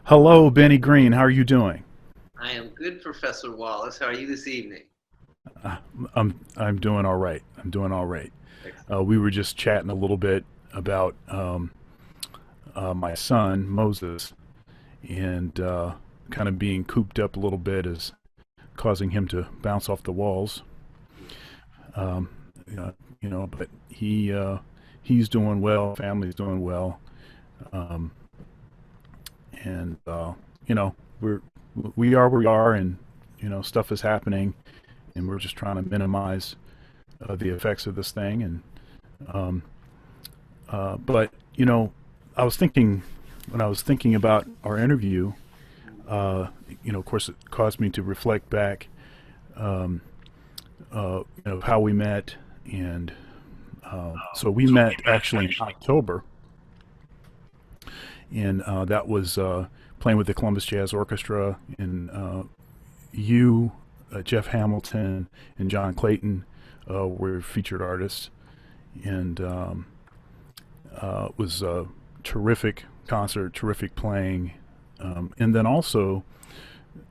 Hello, Benny Green. How are you doing? I am good, Professor Wallace. How are you this evening? Uh, I'm doing all right. I'm doing all right. Excellent. We were just chatting a little bit about my son Moses, and kind of being cooped up a little bit is causing him to bounce off the walls. Um, but he's doing well. Family's doing well, um, and we're we are where we are, and stuff is happening, and we're just trying to minimize the effects of this thing. And um, but I was thinking when I was thinking about our interview, uh, of course, it caused me to reflect back, um, how we met, and so we met actually in October, and that was playing with the Columbus Jazz Orchestra, and you, Jeff Hamilton, and John Clayton were featured artists, and was a terrific concert, terrific playing, and then also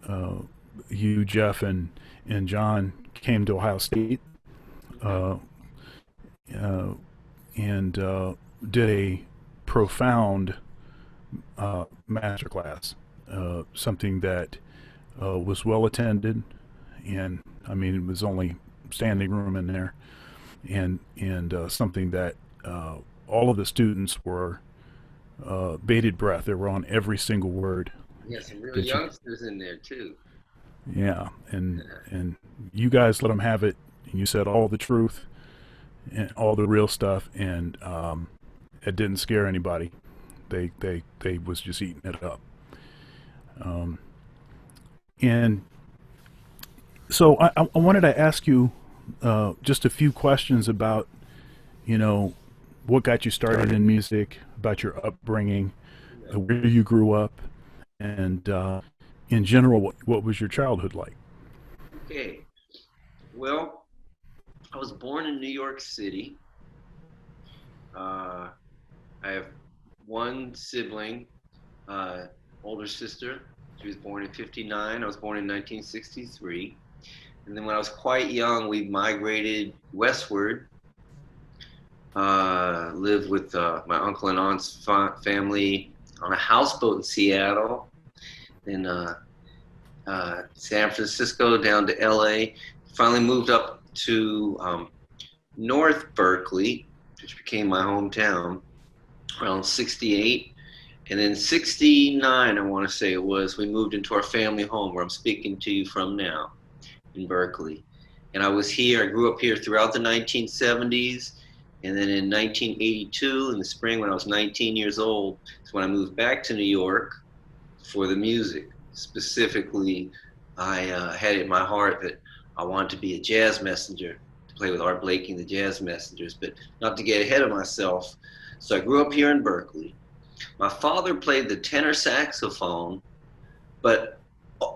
uh, you, Jeff, and John came to Ohio State, uh, uh, and did a profound master class, something that was well attended, and I mean it was only standing room in there, and something that all of the students were bated breath. They were on every single word Yeah, some real that you, youngsters in there too. yeah, and you guys let them have it. And you said all the truth and all the real stuff, and it didn't scare anybody. They was just eating it up. Um, and so I wanted to ask you just a few questions about you know what got you started in music, about your upbringing, Yeah. where you grew up, and in general, what was your childhood like? Okay. Well, I was born in New York City. Uh, I have one sibling, uh, older sister. She was born in '59. I was born in 1963. And then when I was quite young, we migrated westward, lived with my uncle and aunt's family on a houseboat in Seattle. Then San Francisco down to LA. Finally moved up to North Berkeley, which became my hometown around 68. And then 69, I want to say it was, we moved into our family home where I'm speaking to you from now in Berkeley. And I was here, I grew up here throughout the 1970s. And then in 1982, in the spring, when I was 19 years old, is when I moved back to New York for the music. Specifically, I had it in my heart that I wanted to be a jazz messenger, to play with Art Blakey and the Jazz Messengers, but not to get ahead of myself. So I grew up here in Berkeley. My father played the tenor saxophone, but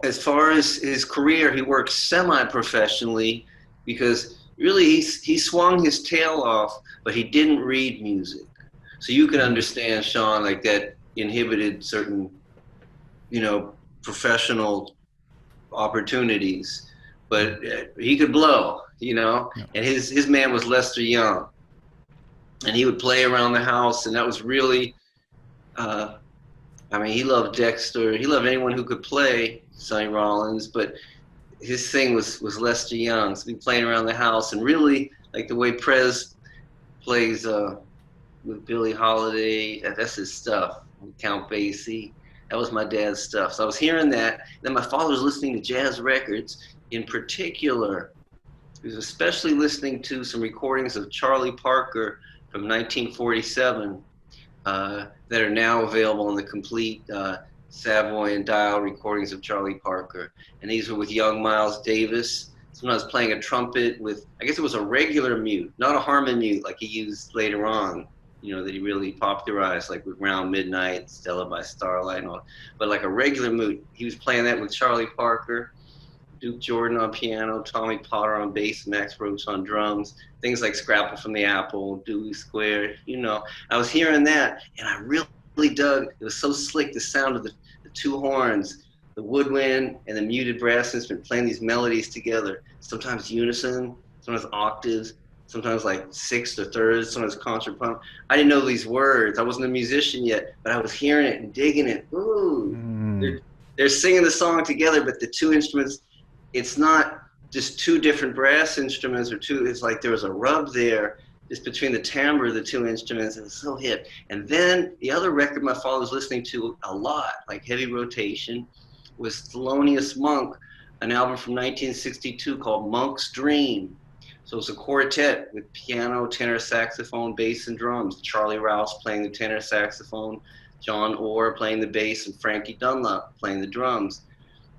as far as his career, he worked semi-professionally because really he swung his tail off, but he didn't read music. So you can Mm. understand, Sean, like that inhibited certain professional opportunities, but he could blow, Yeah. and his man was Lester Young, and he would play around the house, and that was really, uh, I mean, he loved Dexter, he loved anyone who could play Sonny Rollins, but his thing was Lester Young, so he'd be playing around the house, and really like the way Prez plays with Billie Holiday. That's his stuff. Count Basie. That was my dad's stuff. So I was hearing that. Then my father was listening to jazz records. In particular, he was especially listening to some recordings of Charlie Parker from 1947 that are now available in the complete Savoy and Dial recordings of Charlie Parker. And these were with young Miles Davis. Sometimes playing a trumpet with, I guess it was a regular mute, not a Harmon mute like he used later on, that he really popularized, like with Round Midnight, Stella by Starlight, and all, but like a regular mute. He was playing that with Charlie Parker, Duke Jordan on piano, Tommy Potter on bass, Max Roach on drums, things like Scrapple from the Apple, Dewey Square. I was hearing that, and I really dug. It was so slick, the sound of the two horns, the woodwind and the muted brass instrument playing these melodies together, sometimes unison, sometimes octaves, sometimes like sixths or thirds, sometimes contrapuntal. I didn't know these words. I wasn't a musician yet, but I was hearing it and digging it. Ooh, they're singing the song together, but the two instruments, it's not just two different brass instruments or two, it's like there was a rub there just between the timbre of the two instruments. It was so hip. And then the other record my father was listening to a lot, like heavy rotation, was Thelonious Monk, an album from 1962 called Monk's Dream. So it's a quartet with piano, tenor saxophone, bass, and drums. Charlie Rouse playing the tenor saxophone, John Orr playing the bass, and Frankie Dunlop playing the drums.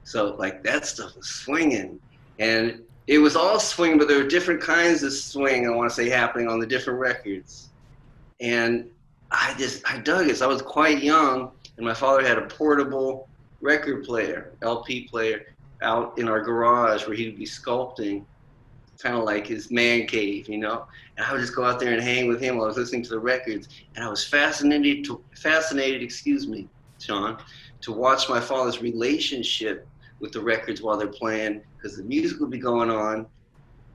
So like that stuff was swinging. And it was all swing, but there were different kinds of swing, I want to say, happening on the different records. And I dug it. So I was quite young, and my father had a portable record player, LP player, out in our garage where he would be sculpting, kind of like his man cave, you know? And I would just go out there and hang with him while I was listening to the records. And I was fascinated, excuse me, Sean, to watch my father's relationship with the records while they're playing, because the music would be going on,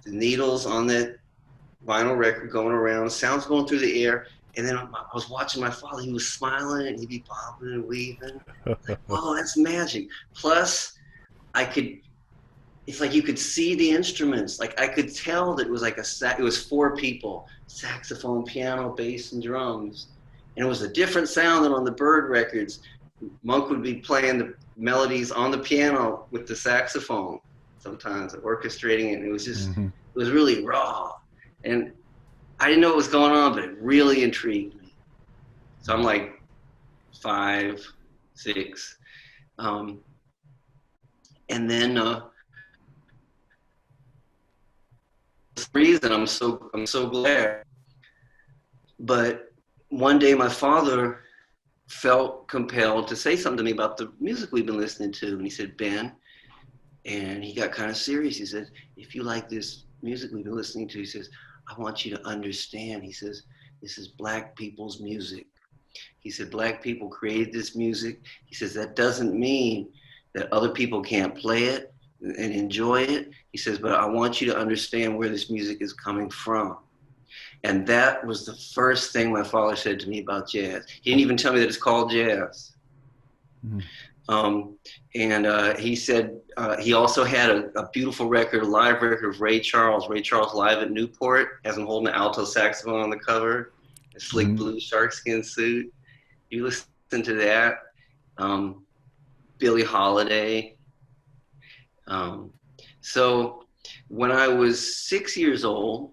the needles on that vinyl record going around, sounds going through the air, and then I was watching my father, he was smiling and he'd be bobbing and weaving. Like, oh, that's magic. Plus, it's like you could see the instruments. Like I could tell that it was like it was four people, saxophone, piano, bass, and drums. And it was a different sound than on the Bird records. Monk would be playing the melodies on the piano with the saxophone, sometimes orchestrating it. And it was just, it was really raw. And I didn't know what was going on, but it really intrigued me. So I'm like 5, 6. And then the reason I'm so glad. But one day my father felt compelled to say something to me about the music we've been listening to. And he said, Ben, and he got kind of serious. He said, if you like this music we've been listening to, he says, I want you to understand. He says, this is black people's music. He said, black people created this music. He says, that doesn't mean that other people can't play it and enjoy it. He says, but I want you to understand where this music is coming from. And that was the first thing my father said to me about jazz. He didn't even tell me that it's called jazz. He said he also had a beautiful record, a live record of Ray Charles live at Newport, has him holding an alto saxophone on the cover, a slick blue sharkskin suit. You listen to that. Billie Holiday. So when I was 6 years old,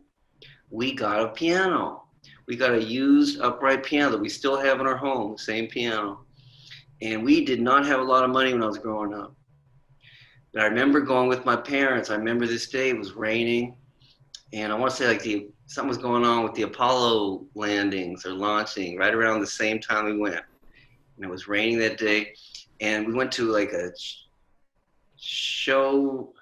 we got a piano. We got a used upright piano that we still have in our home, the same piano. And we did not have a lot of money when I was growing up. But I remember going with my parents. I remember this day, it was raining. And I want to say like something was going on with the Apollo landings or launching right around the same time we went. And it was raining that day. And we went to like a showroom,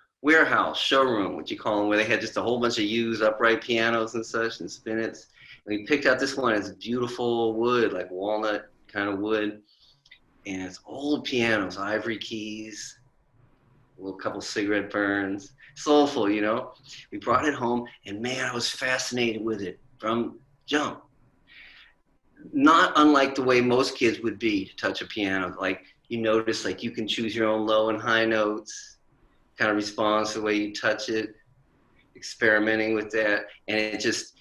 what you call them, where they had just a whole bunch of used upright pianos and such and spinets. And we picked out this one. It's beautiful wood, like walnut kind of wood. And it's old pianos, ivory keys, a little couple cigarette burns, soulful, you know. We brought it home, and man, I was fascinated with it from jump. Not unlike the way most kids would be to touch a piano. Like you notice, like you can choose your own low and high notes, kind of responds to the way you touch it, experimenting with that. And it just,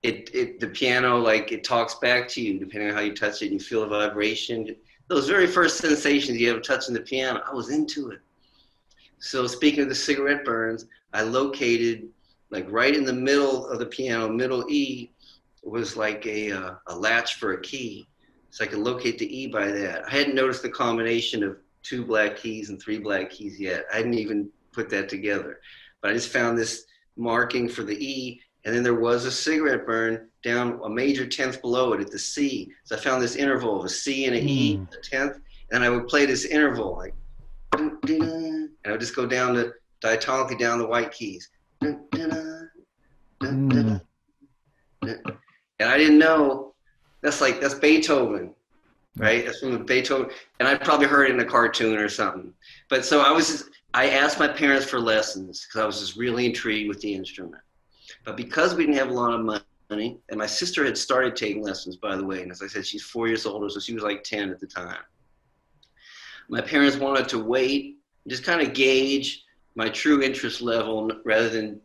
the piano, like it talks back to you depending on how you touch it, and you feel the vibration. Those very first sensations you have touching the piano, I was into it. So speaking of the cigarette burns, I located like right in the middle of the piano, middle E, was like a latch for a key. So I could locate the E by that. I hadn't noticed the combination of 2 black keys and 3 black keys yet. I hadn't even put that together. But I just found this marking for the E, and then there was a cigarette burn down a major 10th below it at the C. So I found this interval of a C and an E, a 10th, and I would play this interval like, and I would just go down to diatonically down the white keys. And I didn't know, that's Beethoven. Yeah. right? That's from the Beethoven, and I probably heard it in a cartoon or something. But so I asked my parents for lessons because I was just really intrigued with the instrument. But because we didn't have a lot of money, and my sister had started taking lessons, by the way, and as I said, she's 4 years older, so she was like 10 at the time. My parents wanted to wait, just kind of gauge my true interest level rather than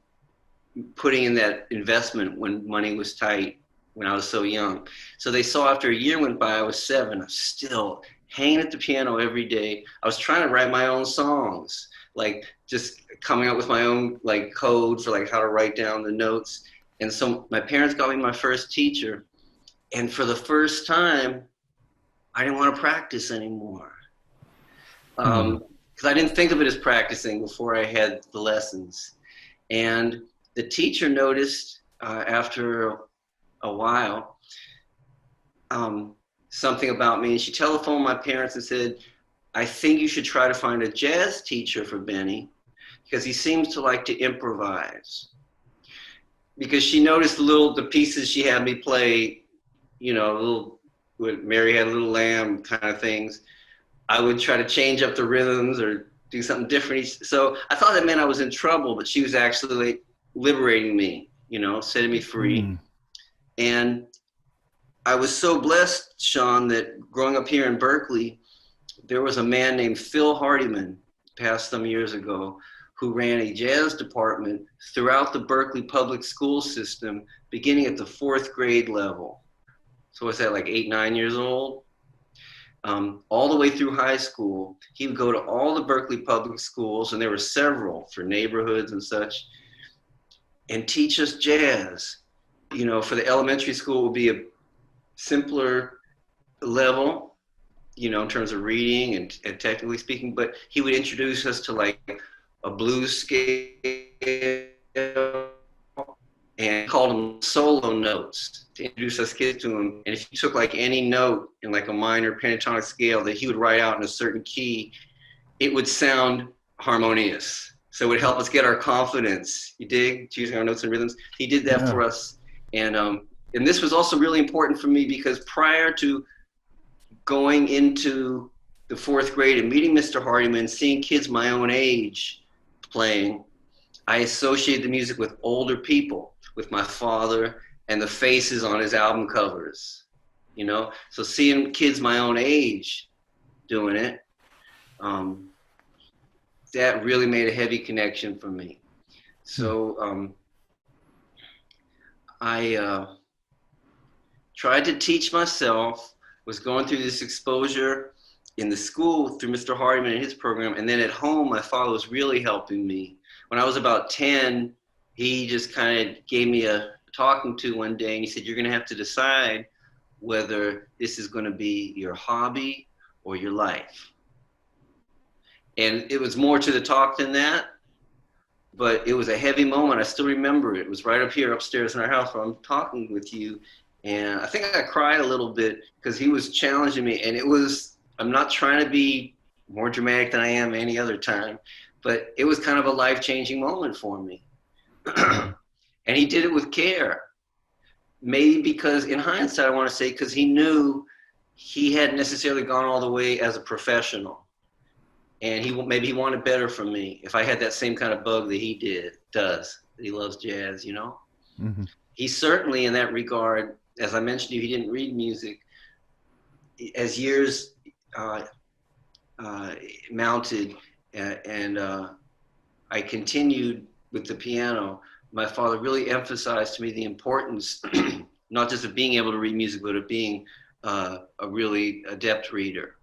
putting in that investment when money was tight, when I was so young. So they saw after a year went by, I was 7, I was still hanging at the piano every day. I was trying to write my own songs, like just coming up with my own like code for like how to write down the notes. And so my parents got me my first teacher, and for the first time, I didn't want to practice anymore. Because I didn't think of it as practicing before I had the lessons. And the teacher noticed after a while something about me, and she telephoned my parents and said, I think you should try to find a jazz teacher for Benny because he seems to like to improvise. Because she noticed the pieces she had me play, you know, Mary Had a Little Lamb kind of things. I would try to change up the rhythms or do something different. So I thought that meant I was in trouble, but she was actually liberating me, you know, setting me free. And I was so blessed, Sean, that growing up here in Berkeley, there was a man named Phil Hardiman, passed some years ago, who ran a jazz department throughout the Berkeley public school system, beginning at the 4th grade level. So what's that, like 8, 9 years old? All the way through high school. He would go to all the Berkeley public schools, and there were several for neighborhoods and such, and teach us jazz. You know, for the elementary school, it would be a simpler level, you know, in terms of reading and technically speaking, but he would introduce us to like a blues scale and called them solo notes to introduce us kids to him. And if you took like any note in like a minor pentatonic scale that he would write out in a certain key, it would sound harmonious. So it would help us get our confidence. You dig? Choosing our notes and rhythms. He did that for us. And this was also really important for me because prior to going into the 4th grade and meeting Mr. Hardiman, seeing kids my own age playing, I associated the music with older people, with my father and the faces on his album covers, you know? So seeing kids my own age doing it, that really made a heavy connection for me. So I tried to teach myself, was going through this exposure in the school through Mr. Hardiman and his program, and then at home, my father was really helping me. When I was about 10, he just kind of gave me a talking to one day, and he said, you're going to have to decide whether this is going to be your hobby or your life. And it was more to the talk than that, but it was a heavy moment. I still remember it. It was right up here upstairs in our house where I'm talking with you. And I think I cried a little bit because he was challenging me. And it was, I'm not trying to be more dramatic than I am any other time, but it was kind of a life-changing moment for me. And he did it with care. Maybe because, in hindsight, I want to say, because he knew he hadn't necessarily gone all the way as a professional. And maybe he wanted better from me if I had that same kind of bug that he does. He loves jazz, you know? Mm-hmm. He certainly, in that regard, as I mentioned to you, he didn't read music. As years mounted and I continued with the piano, my father really emphasized to me the importance, not just of being able to read music, but of being a really adept reader.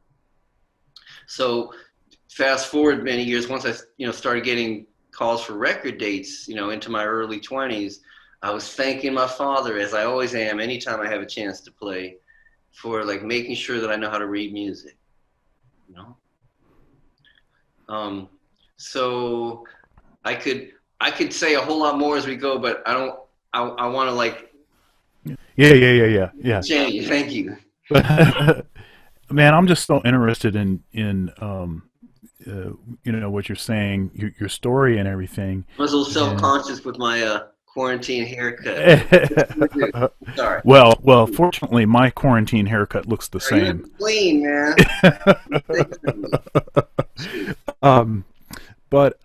So fast forward many years, once I started getting calls for record dates, into my early 20s, I was thanking my father, as I always am, anytime I have a chance to play, for like making sure that I know how to read music, So I could say a whole lot more as we go, but I want to like. Yeah. Change. Thank you. Man, I'm just so interested in what you're saying, your story and everything. I was a little self-conscious with my quarantine haircut. Sorry. Well, fortunately, my quarantine haircut looks the You same. look clean, man. But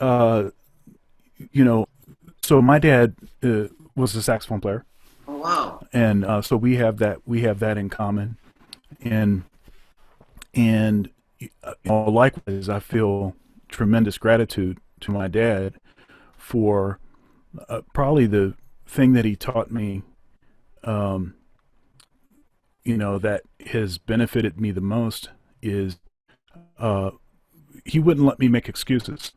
you know, so my dad was a saxophone player, Oh wow. and so we have that in common, and likewise, I feel tremendous gratitude to my dad for probably the thing that he taught me, um, that has benefited me the most is uh, he wouldn't let me make excuses.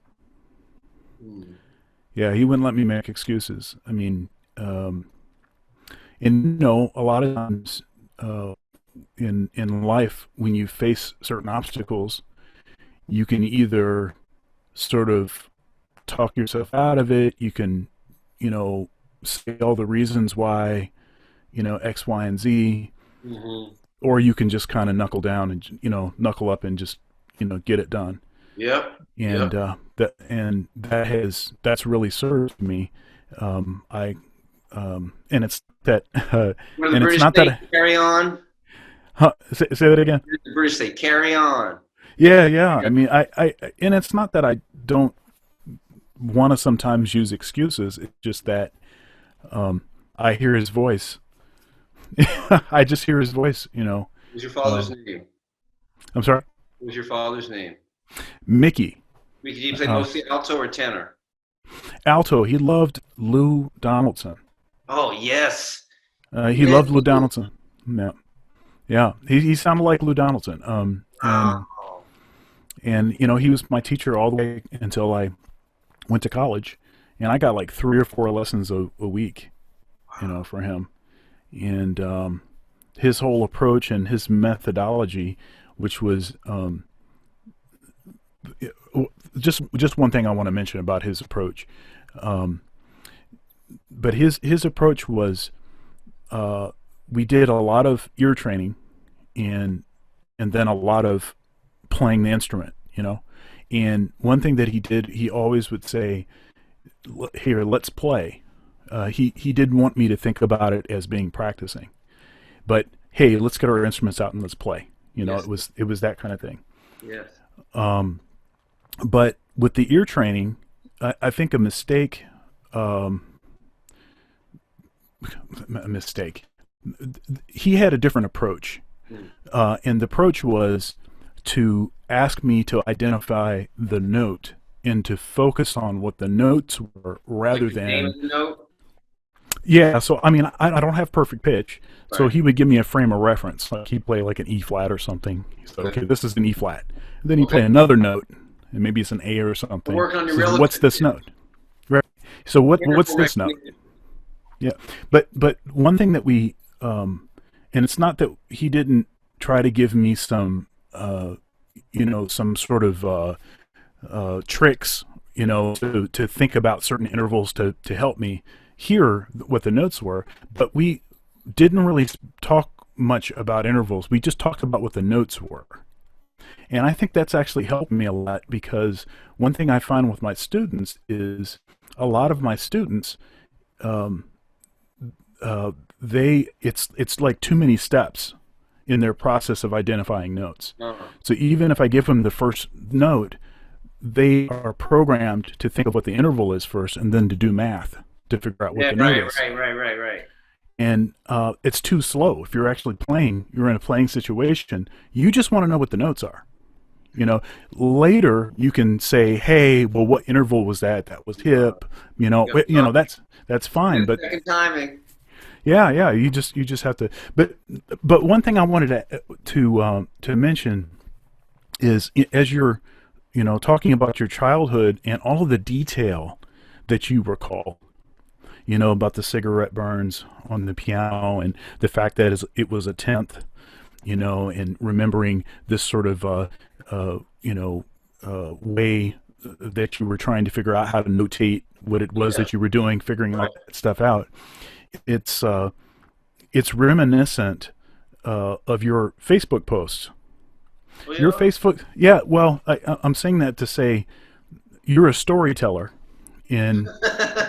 Hmm. Yeah, he wouldn't let me make excuses. I mean, and a lot of times in life, when you face certain obstacles, you can either sort of talk yourself out of it. You can, say all the reasons why, X, Y, and Z, Hmm. or you can just kind of knuckle down and knuckle up and just get it done. Yep. And Yep. that's really served me. I and it's that What do the and it's British not say? that Carry on. say that again. What do the British say? Carry on. Yeah, yeah. I mean, and it's not that I don't want to sometimes use excuses. It's just that I hear his voice. I just hear his voice. What's your Uh, father's name? I'm sorry, What's your father's name? Mickey. Did you play Uh, mostly alto or tenor? Alto. He loved Lou Donaldson. Oh yes. He Yes. loved Lou Donaldson. Yeah, yeah. He sounded like Lou Donaldson. And Wow. he was my teacher all the way until I went to college, and I got like 3 or 4 lessons a week, for him. And his whole approach and his methodology, which was just one thing I want to mention about his approach. Um, but his approach was we did a lot of ear training and then a lot of playing the instrument. And one thing that he did, he always would say, "Here, let's play." He didn't want me to think about it as being practicing, but hey, let's get our instruments out and let's play. Yes. It was that kind of thing. Yes. Um, but with the ear training, I think um, a mistake. He had a different approach, Hmm. and the approach was to ask me to identify the note and to focus on what the notes were rather Like the name than. of the note. Yeah, so I mean, I don't have perfect pitch, so Right. he would give me a frame of reference. Like he'd play like an E flat or something. He said, Okay. "Okay, this is an E flat." And then he'd Okay. play another note, and maybe it's an A or We're something. working on He your says, "What's relative this here. note?" Right. So what's Interval this note? recognition. Yeah, but one thing that and it's not that he didn't try to give me some sort of tricks, to think about certain intervals to help me hear what the notes were. But we didn't really talk much about intervals. We just talked about what the notes were. And I think that's actually helped me a lot because one thing I find with my students is a lot of my students, um, it's like too many steps in their process of identifying notes. Uh-huh. So even if I give them the first note, they are programmed to think of what the interval is first and then to do math to figure out what Yeah. the note Right. is. Right. And it's too slow. If you're actually playing, you're in a playing situation, you just want to know what the notes are. Later you can say, "Hey, well, what interval was that? That was hip." Yep. That's fine. But Second timing. yeah, you just have to. But one thing I wanted to mention is as you're talking about your childhood and all of the detail that you recall, about the cigarette burns on the piano and the fact that it was a tenth, and remembering this sort of way that you were trying to figure out how to notate what it was Yeah. that you were doing, figuring all Right. that stuff out. It's reminiscent of your Facebook posts. Well, Your Facebook, yeah. Well, I'm saying that to say you're a storyteller, and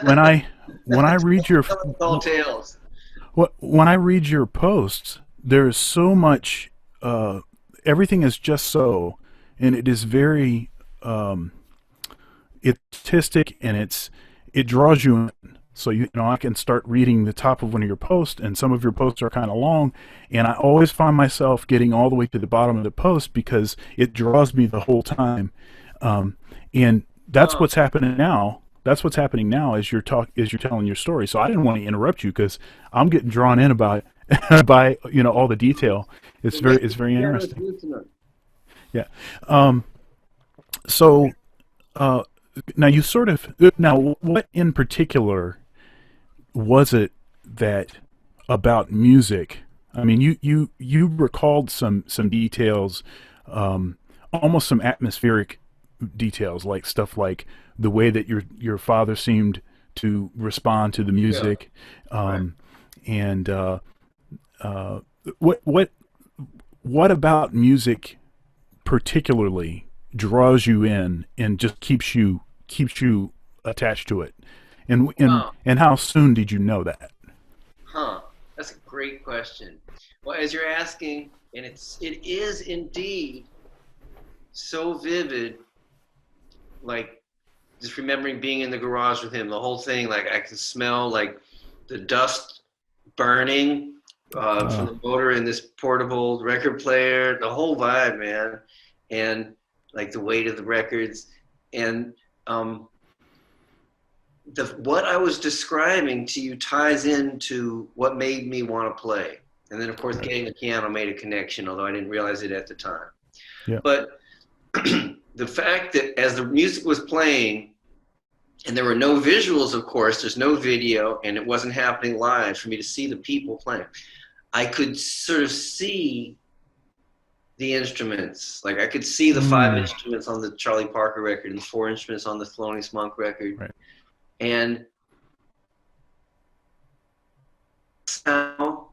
when I when I read your Telling tall tales. when I read your posts, there is so much. Everything is just so, and it is very it's artistic, and it draws you in. So you know, I can start reading the top of one of your posts, and some of your posts are kind of long, and I always find myself getting all the way to the bottom of the post because it draws me the whole time. And that's Oh, what's happening now. That's what's happening now as you're telling your story. So I didn't want to interrupt you because I'm getting drawn in about by all the detail. it makes It's the very piano interesting. intimate. Yeah. Um, so uh, now you sort of now what in particular was it that about music? I mean, you recalled some details, almost some atmospheric details, like stuff like the way that your father seemed to respond to the Yeah, music, right. um, and uh, what what what about music particularly draws you in and just keeps you attached to it, Wow. and how soon did you know that? Huh. That's a great question. Well, as you're asking, and it is indeed so vivid, like just remembering being in the garage with him, the whole thing, like I can smell like the dust burning from Uh, the motor in this portable record player, the whole vibe, man, and like the weight of the records, and um, the what I was describing to you ties into what made me want to play, and then of course right. getting the piano made a connection, although I didn't realize it at the time. Yeah. But the fact that as the music was playing, and there were no visuals, of course, there's no video, and it wasn't happening live for me to see the people playing. I could sort of see the instruments. Like I could see the five Mm, instruments on the Charlie Parker record and the four instruments on the Thelonious Monk record. right. And now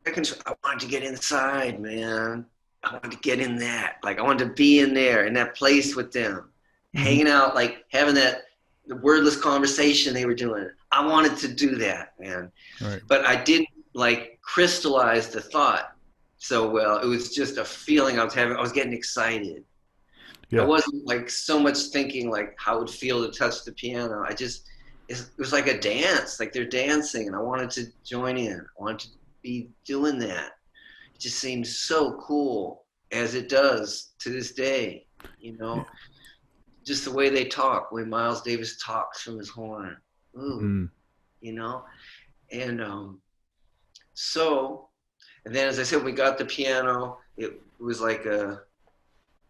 I wanted to get inside, man. I wanted to get in that. Like I wanted to be in there, in that place with them, Hmm. hanging out, like having that the wordless conversation they were doing. I wanted to do that, man. Right. But I didn't like crystallize the thought so well. It was just a feeling I was having. I was getting excited. I Yeah. wasn't like so much thinking like how it would feel to touch the piano. It was like a dance, like they're dancing, and I wanted to join in. I wanted to be doing that. It just seems so cool as it does to this day, you Yeah. know, just the way they talk, the way Miles Davis talks from his horn. Ooh, Mm, you know, and so, and then as I said, we got the piano. It was like a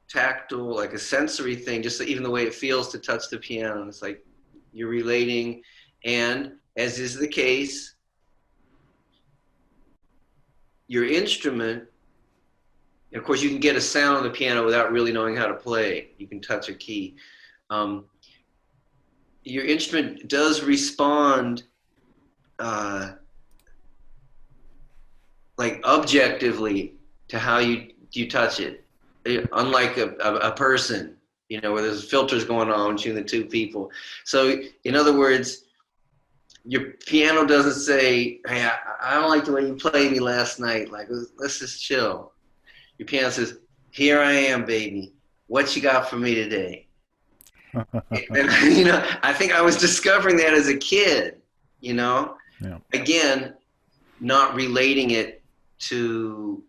tactile, like a sensory thing, just even the way it feels to touch the piano. It's like you're relating, and as is the case, your instrument. And of course, you can get a sound on the piano without really knowing how to play. You can touch a key. Um, your instrument does respond uh, like objectively to how you touch it, unlike a person, you know, where there's filters going on between the two people. So in other words, your piano doesn't say, hey, I don't like the way you played me last night, like let's just chill. Your piano says, here I am, baby, what you got for me today? And I think I was discovering that as a kid, you know, yeah. again, not relating it to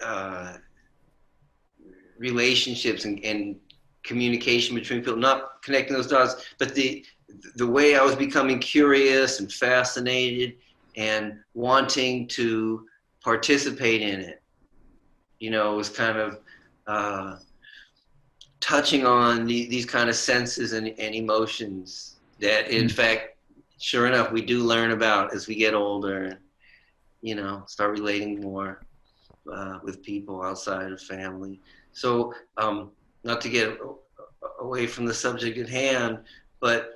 uh, relationships and communication between people, not connecting those dots, but the way I was becoming curious and fascinated and wanting to participate in it, was kind of uh, touching on these kind of senses and emotions that, in Mm, fact, sure enough, we do learn about as we get older and, start relating more with people outside of family. So, not to get away from the subject at hand, but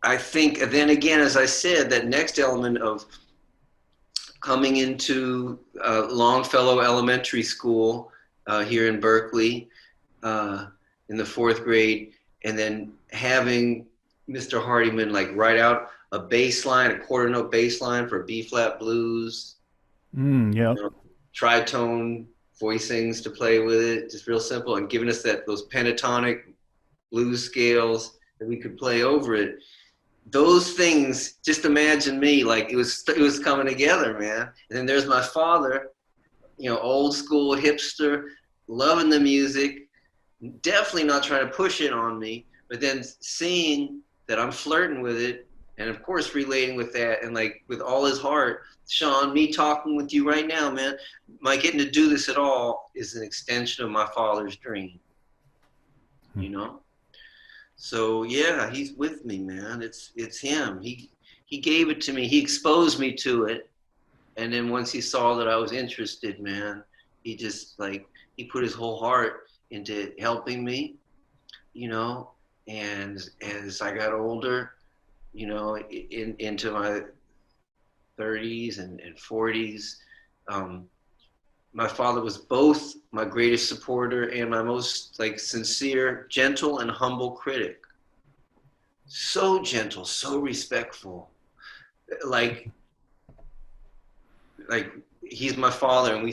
I think then again, as I said, that next element of coming into Longfellow Elementary School here in Berkeley in the fourth grade and then having Mr. Hardiman like write out a bass line, a quarter note bass line for B flat blues, Yeah. you know, tritone voicings to play with it, just real simple, and giving us those pentatonic blues scales that we could play over it. Those things, just imagine me, like it was coming together, man. And then there's my father, old school hipster, loving the music, definitely not trying to push it on me, but then seeing that I'm flirting with it, and of course relating with that, and like with all his heart. Sean, me talking with you right now, man, my getting to do this at all is an extension of my father's dream, you know? So yeah, he's with me, man. It's him. He gave it to me. He exposed me to it. And then once he saw that I was interested, man, he just he put his whole heart into helping me, and as I got older, into my 30s and 40s, my father was both my greatest supporter and my most sincere, gentle and humble critic. So gentle, so respectful. Like he's my father, and we,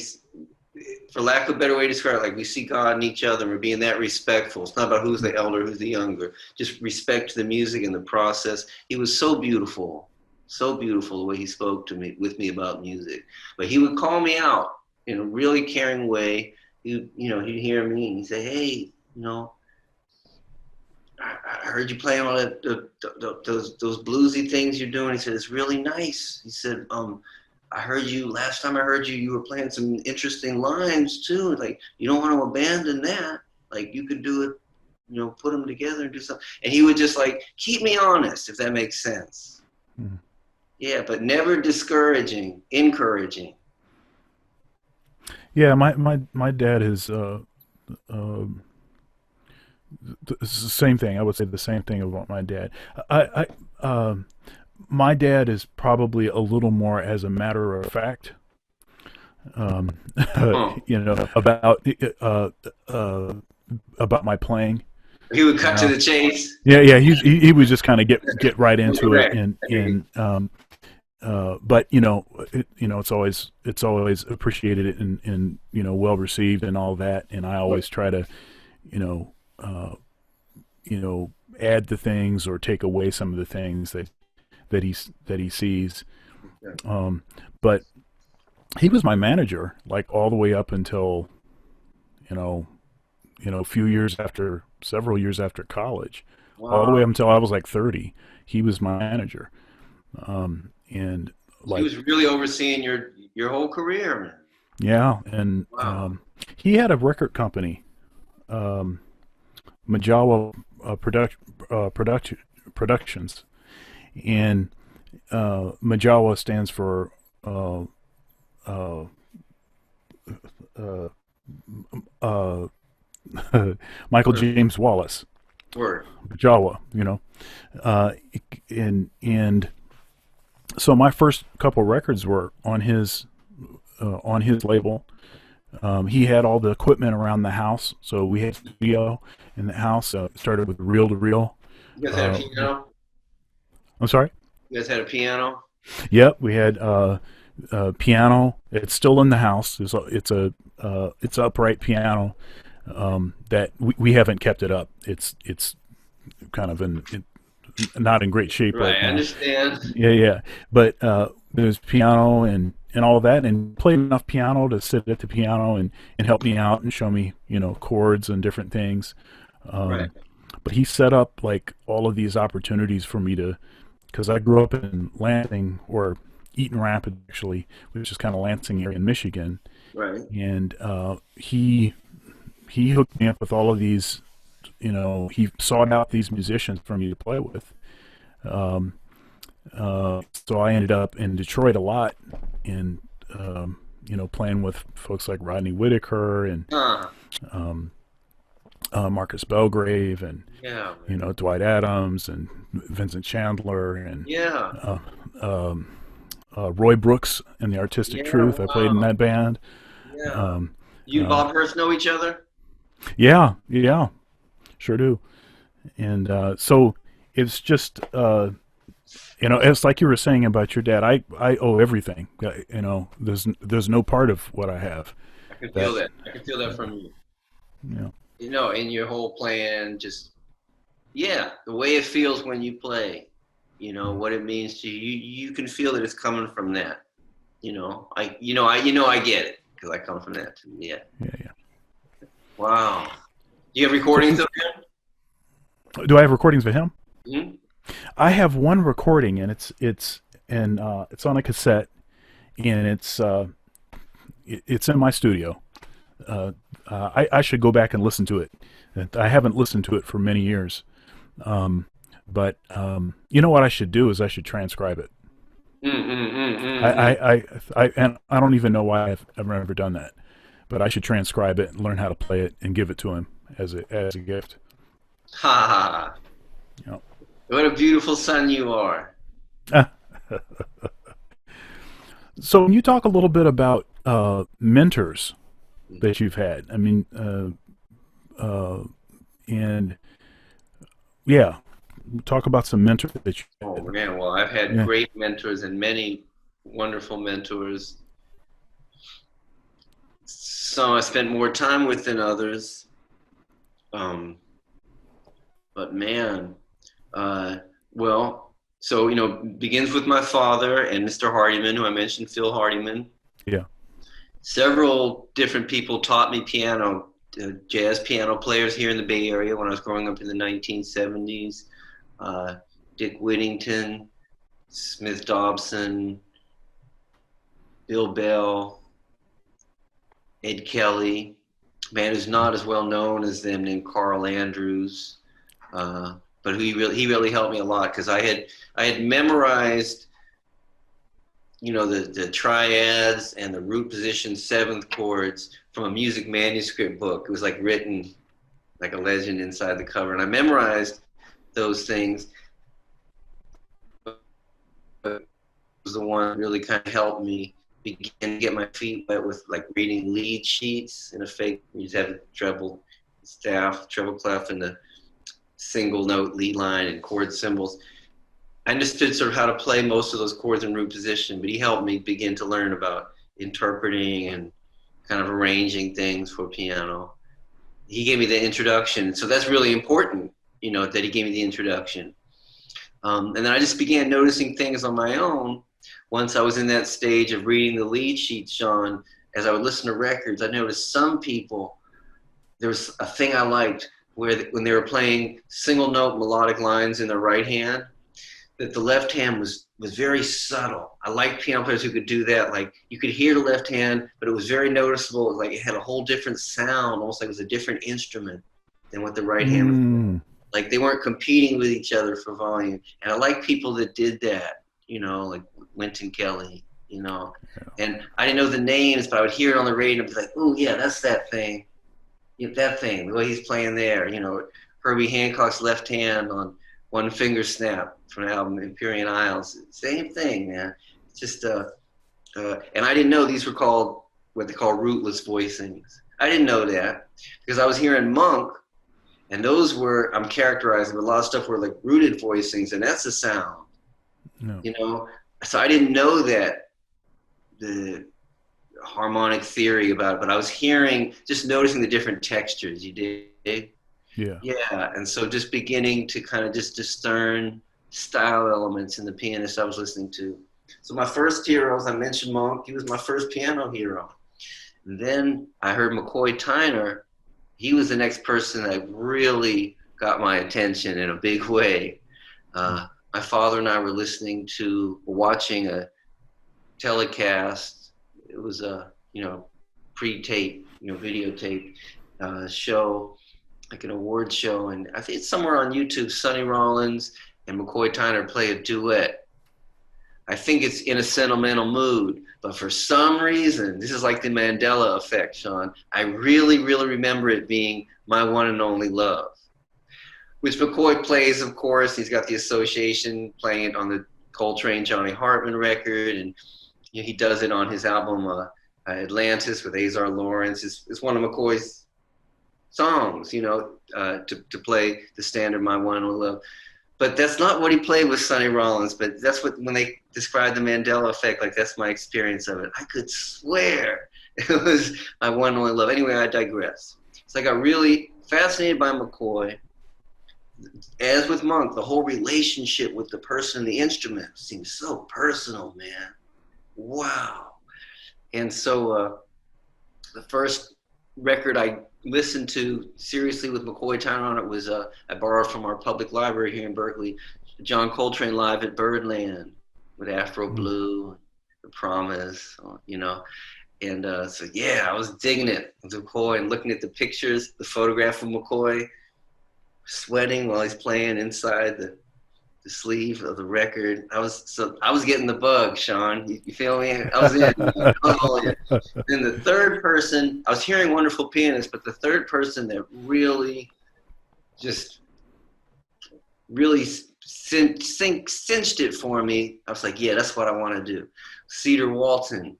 for lack of a better way to describe it, we see God in each other, and we're being that respectful. It's not about who's the elder, who's the younger. Just respect the music and the process. He was so beautiful the way he spoke with me about music. But he would call me out in a really caring way. He'd hear me and he'd say, "Hey, I heard you playing all that those bluesy things you're doing." He said, "It's really nice." He said, last time I heard you, you were playing some interesting lines too. Like, you don't want to abandon that. Like, you could do it, put them together and do something." And he would just keep me honest, if that makes sense. Mm-hmm. Yeah, but never discouraging, encouraging. Yeah, my dad is it's the same thing. I would say the same thing about my dad. My dad is probably a little more as a matter of fact, about my playing. He would cut to the chase. Yeah. He would just kind of get right into it, and but it's always appreciated and well received and all that. And I always try to add the things or take away some of the things that he sees. But he was my manager all the way up until several years after college. Wow. All the way up until I was 30. He was my manager. And he was really overseeing your whole career, man. Yeah, and wow. He had a record company, Majawa Productions, and Majawa stands for Michael James Wallace. Word. Majawa, and so my first couple records were on his label. He had all the equipment around the house, so we had a studio in the house. Started with reel to reel. You guys had a piano? I'm sorry? You guys had a piano? Yep, we had piano. It's still in the house. It's upright piano that we haven't kept it up. It's kind of not in great shape right now. I understand. Yeah. But there's piano and all of that, and played enough piano to sit at the piano and help me out and show me, chords and different things. Right. But he set up all of these opportunities for me because I grew up in Lansing, or Eaton Rapids actually, which is kind of Lansing area in Michigan. Right. And he hooked me up with all of these. He sought out these musicians for me to play with. So I ended up in Detroit a lot, and playing with folks like Rodney Whitaker and Marcus Belgrave and Dwight Adams and Vincent Chandler and Roy Brooks and the Artistic Truth. I played in that band. You and Bob Hurst know each other? Yeah, sure do. And so it's just it's like you were saying about your dad. I owe everything. There's no part of what I have I can feel that that. I can feel that from you. you know. In your whole plan, just yeah, the way it feels when you play. What it means to you. You can feel that it's coming from that. I get it because I come from that too. Yeah. Yeah, yeah. Wow. Do you have So recordings of him? do I have recordings of him? Hmm. I have one recording, and it's on a cassette, and it's in my studio. I should go back and listen to it. I haven't listened to it for many years. But you know what I should do is I should transcribe it. Mm, mm, mm, I, mm, mm. I, and I don't even know why I've ever done that, but I should transcribe it and learn how to play it and give it to him as a gift. Ha ha. You know. What a beautiful son you are. So when you talk a little bit about mentors that you've had, I mean, and yeah, talk about some mentors that you Oh had. man, well, I've had Yeah. great mentors and many wonderful mentors. Some I spent more time with than others. Um, but man, uh, well, so begins with my father and Mr. Hardiman, who I mentioned, Phil Hardiman. Yeah. Several different people taught me piano, jazz piano players here in the Bay Area when I was growing up in the 1970s. Uh, Dick Whittington, Smith Dobson, Bill Bell, Ed Kelly, a man who's not as well known as them named Carl Andrews, but he really helped me a lot because I had memorized the triads and the root position seventh chords from a music manuscript book. It was like written like a legend inside the cover, and I memorized those things. But was the one that really kind of helped me begin to get my feet wet with like reading lead sheets in a fake. You just have a treble staff, treble clef, and the single note lead line and chord symbols. I understood sort of how to play most of those chords in root position, but he helped me begin to learn about interpreting and kind of arranging things for piano. He gave me the introduction, so that's really important, that he gave me the introduction. And then I just began noticing things on my own. Once I was in that stage of reading the lead sheets, Sean, as I would listen to records, I noticed some people, there was a thing I liked where when they were playing single note melodic lines in their right hand, that the left hand was very subtle. I liked piano players who could do that. Like you could hear the left hand, but it was very noticeable. Like it had a whole different sound, almost like it was a different instrument than what the right hand was. Mm. Like they weren't competing with each other for volume. And I like people that did that, like Wynton Kelly, And I didn't know the names, but I would hear it on the radio and be like, oh yeah, that's that thing. Yeah, that thing, the way he's playing there. Herbie Hancock's left hand on One Finger Snap from the album Empyrean Isles. Same thing, man. It's just and I didn't know these were called what they call rootless voicings. I didn't know that because I was hearing Monk, and those were I'm characterizing, but a lot of stuff were like rooted voicings, and that's the sound. No. So I didn't know that the harmonic theory about it, but I was just noticing the different textures. You did. Yeah. Yeah, and so just beginning to kind of just discern style elements in the pianist I was listening to. So my first heroes, I mentioned Monk. He was my first piano hero. And then I heard McCoy Tyner. He was the next person that really got my attention in a big way. My father and I were watching a telecast. It was a, pre-tape, videotape show, like an award show, and I think it's somewhere on YouTube. Sonny Rollins and McCoy Tyner play a duet. I think it's In a Sentimental Mood, but for some reason, this is like the Mandela effect, Sean. I really, really remember it being My One and Only Love, which McCoy plays, of course. He's got the association playing it on the Coltrane Johnny Hartman record, and he does it on his album Atlantis with Azar Lawrence. It's one of McCoy's songs, to play the standard "My One and Only Love." But that's not what he played with Sonny Rollins. But that's what, when they describe the Mandela effect, like that's my experience of it. I could swear it was "My One and Only Love." Anyway, I digress. So I got really fascinated by McCoy. As with Monk, the whole relationship with the person and the instrument seems so personal, man. Wow. And so the first record I listened to seriously with McCoy Tyner on it was I borrowed from our public library here in Berkeley, John Coltrane Live at Birdland with Afro Blue, The Promise, And so, yeah, I was digging it with McCoy and looking at the pictures, the photograph of McCoy sweating while he's playing inside the sleeve of the record. I was getting the bug, Sean. You feel me? I was in. Then the third person, I was hearing wonderful pianists, but the third person that really cinched it for me, I was like, yeah, that's what I want to do. Cedar Walton.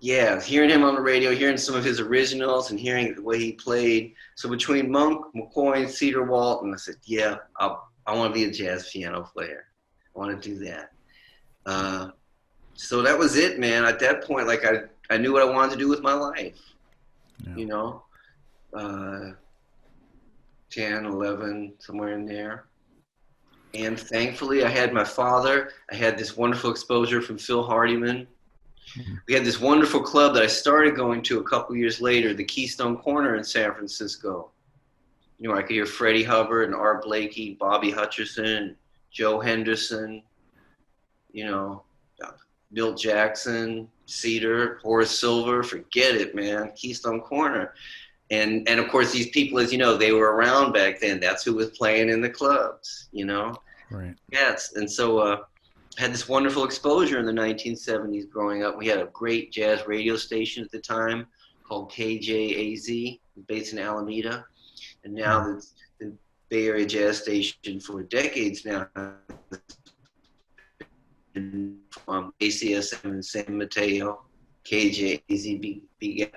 Yeah, hearing him on the radio, hearing some of his originals and hearing the way he played. So between Monk, McCoy, and Cedar Walton, I said, yeah, I want to be a jazz piano player. I want to do that. So that was it, man. At that point, like I knew what I wanted to do with my life. Yeah. 10, 11, somewhere in there. And thankfully, I had my father. I had this wonderful exposure from Phil Hardiman. We had this wonderful club that I started going to a couple years later, the Keystone Corner in San Francisco. I could hear Freddie Hubbard and Art Blakey, Bobby Hutcherson, Joe Henderson, Milt Jackson, Cedar, Horace Silver, forget it, man, Keystone Corner. And of course, these people, as you know, they were around back then. That's who was playing in the clubs, Right. Yes, and so I had this wonderful exposure in the 1970s growing up. We had a great jazz radio station at the time called KJAZ, based in Alameda. And now the Bay Area Jazz Station for decades now, from KCSM in San Mateo, KJAZ began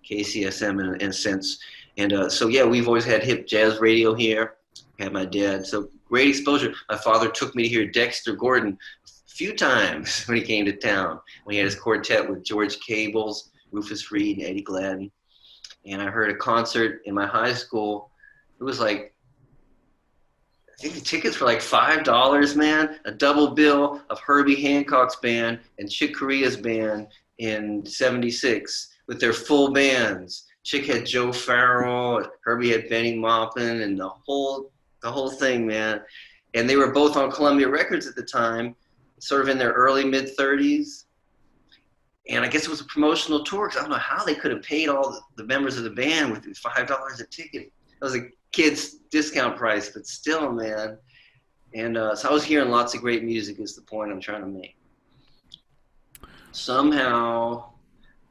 KCSM in a sense. And so, yeah, we've always had hip jazz radio here. Had my dad. So great exposure. My father took me to hear Dexter Gordon a few times when he came to town, when he had his quartet with George Cables, Rufus Reed, and Eddie Gladden. And I heard a concert in my high school. It was like, I think the tickets were like $5, man. A double bill of Herbie Hancock's band and Chick Corea's band in '76 with their full bands. Chick had Joe Farrell, Herbie had Benny Maupin, and the whole thing, man. And they were both on Columbia Records at the time, sort of in their early mid-30s. And I guess it was a promotional tour, because I don't know how they could have paid all the members of the band with $5 a ticket. It was a kid's discount price, but still, man. And so I was hearing lots of great music is the point I'm trying to make. Somehow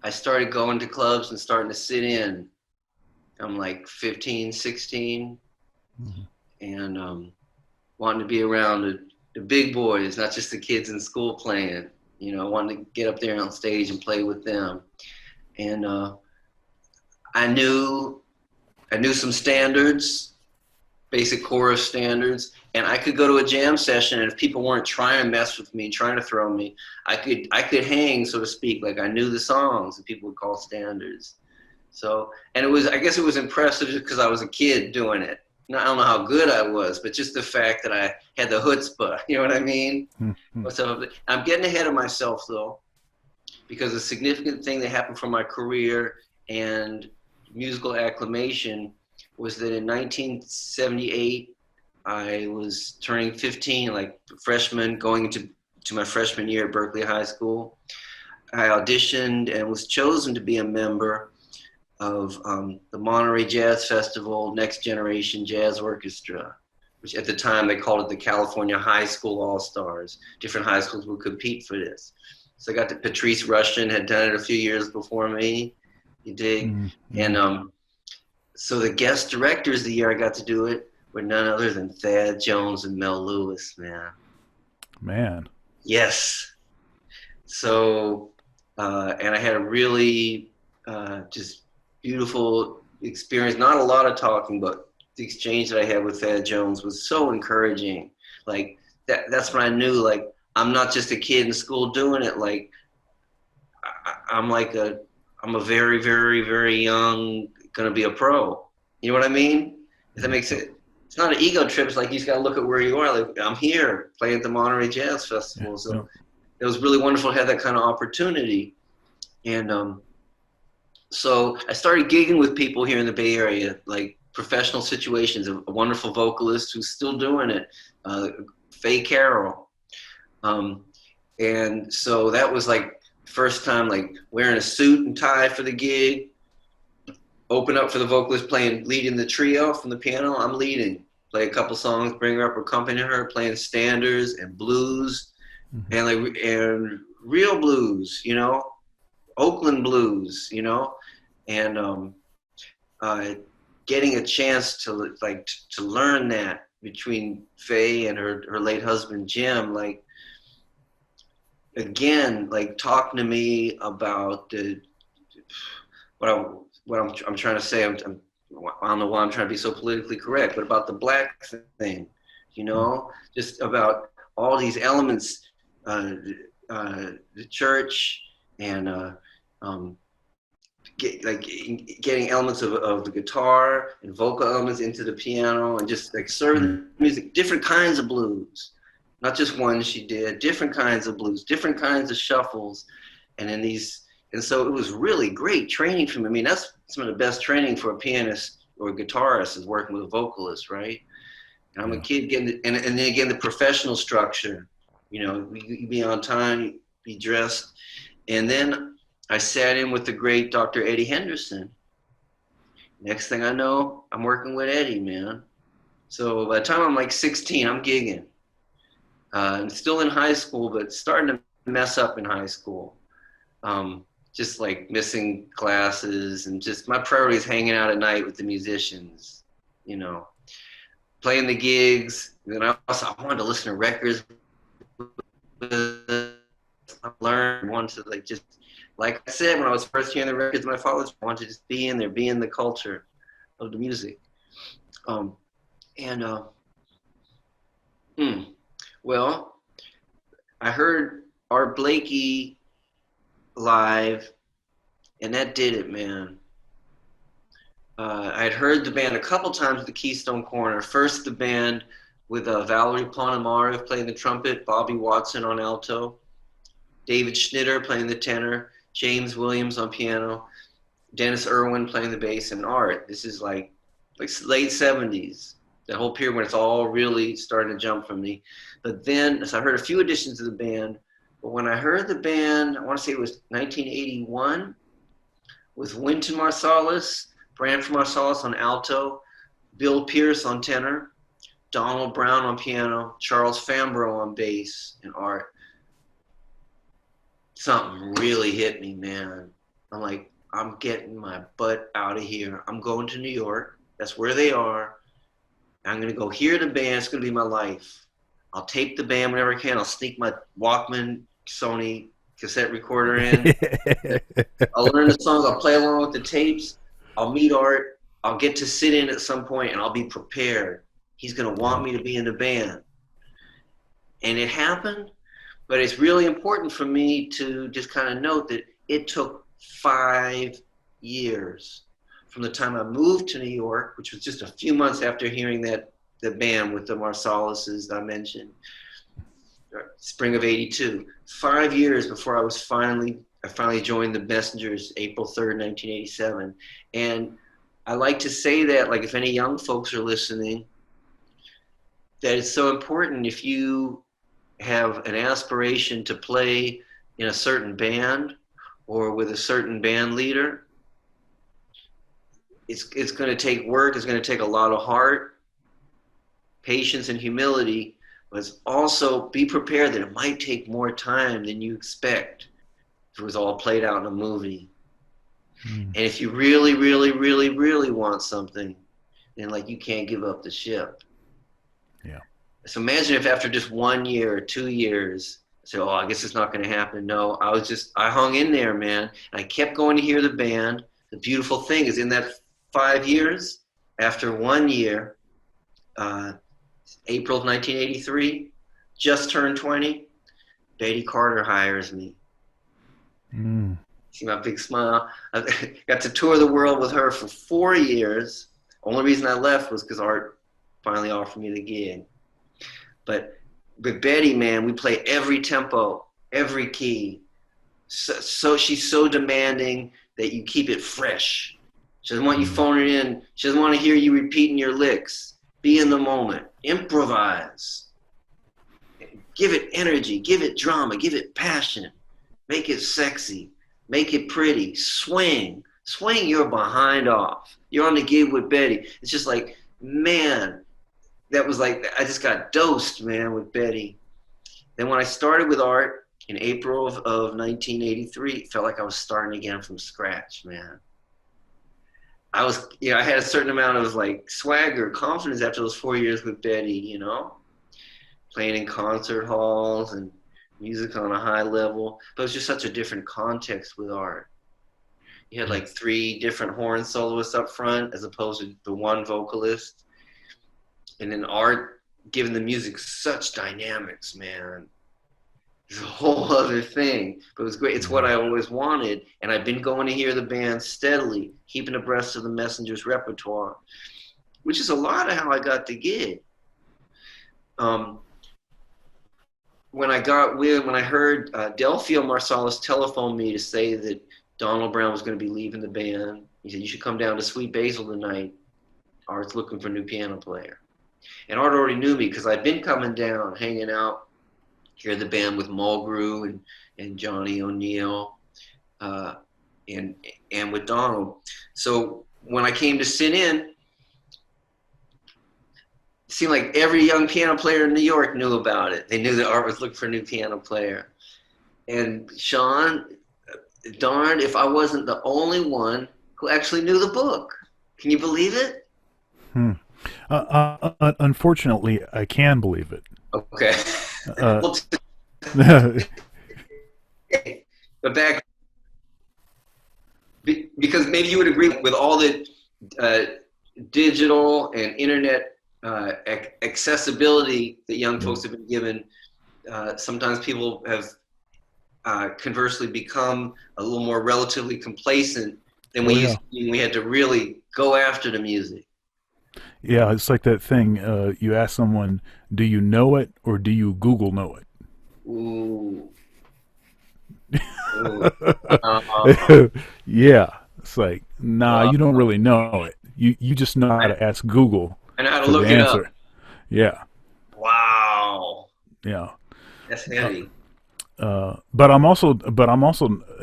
I started going to clubs and starting to sit in. I'm like 15, 16, and wanting to be around the big boys, not just the kids in school playing. Wanted to get up there on stage and play with them. And I knew some standards, basic chorus standards, and I could go to a jam session, and if people weren't trying to mess with me, trying to throw me, I could hang, so to speak. Like, I knew the songs that people would call standards. So, and I guess it was impressive just because I was a kid doing it. I don't know how good I was, but just the fact that I had the chutzpah, you know what I mean? So I'm getting ahead of myself, though, because a significant thing that happened for my career and musical acclamation was that in 1978, I was turning 15, like freshman, going into my freshman year at Berkeley High School. I auditioned and was chosen to be a member of the Monterey Jazz Festival Next Generation Jazz Orchestra, which at the time they called it the California High School All-Stars. Different high schools would compete for this. So I got to Patrice Rushen, had done it a few years before me. You dig? And so the guest directors the year I got to do it were none other than Thad Jones and Mel Lewis, man. Yes. So, and I had a really just beautiful experience, not a lot of talking, but the exchange that I had with Thad Jones was so encouraging. Like that's when I knew, like, I'm not just a kid in school doing it. Like I'm I'm a very, very, very young, gonna be a pro. You know what I mean? If that makes it. It's not an ego trip. It's like you just gotta look at where you are. Like, I'm here playing at the Monterey Jazz Festival. So it was really wonderful to have that kind of opportunity. And so I started gigging with people here in the Bay Area, like professional situations. A wonderful vocalist who's still doing it, Faye Carroll. And so that was like first time, like wearing a suit and tie for the gig. Open up for the vocalist, leading the trio from the piano. I'm leading. Play a couple songs, bring her up, accompany her, playing standards and blues, and real blues, you know, Oakland blues, you know, and getting a chance to learn that between Faye and her late husband Jim, like again, like talking to me about what I'm trying to say. I don't know why I'm trying to be so politically correct, but about the black thing, you know, just about all these elements, the church and getting elements of the guitar and vocal elements into the piano, and just like serving the music, different kinds of blues, not just one she did, different kinds of blues, different kinds of shuffles, and then and so it was really great training for me. I mean, that's some of the best training for a pianist or a guitarist, is working with a vocalist, right? And I'm a kid getting, and then again, the professional structure, you know, you be on time, be dressed. And then I sat in with the great Dr. Eddie Henderson. Next thing I know, I'm working with Eddie, man. So by the time I'm like 16, I'm gigging. I'm still in high school, but starting to mess up in high school. Just like missing classes, and just my priority is hanging out at night with the musicians, you know, playing the gigs. And then I wanted to listen to records. I wanted to like I said, when I was first hearing the records, my father's, I wanted to just be in there, be in the culture of the music. Well, I heard Art Blakey live, and that did it, man. I had heard the band a couple times at the Keystone Corner. First, the band with Valerie Ponomarev playing the trumpet, Bobby Watson on alto, David Schnitter playing the tenor, James Williams on piano, Dennis Irwin playing the bass, and Art. This is like late 70s, that whole period when it's all really starting to jump for me. But then, so I heard a few additions to the band. But when I heard the band, I want to say it was 1981, with Wynton Marsalis, Branford Marsalis on alto, Bill Pierce on tenor, Donald Brown on piano, Charles Fambro on bass, and Art. Something really hit me, man. I'm like, I'm getting my butt out of here. I'm going to New York. That's where they are. I'm going to go hear the band. It's going to be my life. I'll tape the band whenever I can. I'll sneak my Walkman Sony cassette recorder in. I'll learn the songs. I'll play along with the tapes. I'll meet Art. I'll get to sit in at some point, and I'll be prepared. He's going to want me to be in the band. And it happened, but it's really important for me to just kind of note that it took 5 years from the time I moved to New York, which was just a few months after hearing the band with the Marsalises I mentioned, spring of '82. 5 years before I finally joined the Messengers, April 3rd, 1987. And I like to say that, like, if any young folks are listening, that it's so important, if you have an aspiration to play in a certain band or with a certain band leader, it's going to take work. It's going to take a lot of heart, patience, and humility. But it's also, be prepared that it might take more time than you expect if it was all played out in a movie. And if you really, really, really, really want something, then like you can't give up the ship. Yeah. So imagine if after just 1 year or 2 years, I said, oh, I guess it's not going to happen. No, I hung in there, man. And I kept going to hear the band. The beautiful thing is, in that 5 years, after 1 year, April of 1983, just turned 20, Betty Carter hires me. Mm. See my big smile? I got to tour the world with her for 4 years. Only reason I left was because Art finally offered me the gig. But Betty, man, we play every tempo, every key. So she's so demanding that you keep it fresh. She doesn't want you phoning it in. She doesn't want to hear you repeating your licks. Be in the moment. Improvise. Give it energy. Give it drama. Give it passion. Make it sexy. Make it pretty. Swing. Swing your behind off. You're on the gig with Betty. It's just like, man, that was like, I just got dosed, man, with Betty. Then when I started with Art in April of 1983, it felt like I was starting again from scratch, man. I was, I had a certain amount of like swagger, confidence after those 4 years with Betty, playing in concert halls and music on a high level. But it was just such a different context with Art. You had like 3 different horn soloists up front as opposed to the one vocalist. And then Art giving the music such dynamics, man. It's a whole other thing. But it was great. It's what I always wanted. And I've been going to hear the band steadily, keeping abreast of the Messengers repertoire, which is a lot of how I got the gig. When I heard Delfino Marsalis telephone me to say that Donald Brown was going to be leaving the band, he said, "You should come down to Sweet Basil tonight. Art's looking for a new piano player." And Art already knew me because I'd been coming down, hanging out, hear the band with Mulgrew and Johnny O'Neill, and with Donald. So when I came to sit in, it seemed like every young piano player in New York knew about it. They knew that Art was looking for a new piano player. And Sean, darned if I wasn't the only one who actually knew the book. Can you believe it? Unfortunately, I can believe it. Okay. But back, because maybe you would agree with all the digital and internet accessibility that young folks have been given, sometimes people have conversely become a little more relatively complacent than we used to be. We had to really go after the music. Yeah, it's like that thing, you ask someone, do you know it or do you Google know it? Ooh. Yeah, it's like, nah, you don't really know it. You just know how to ask Google. I know how to for look the it answer. up. Yeah. Wow. Yeah. That's heavy. But I'm also,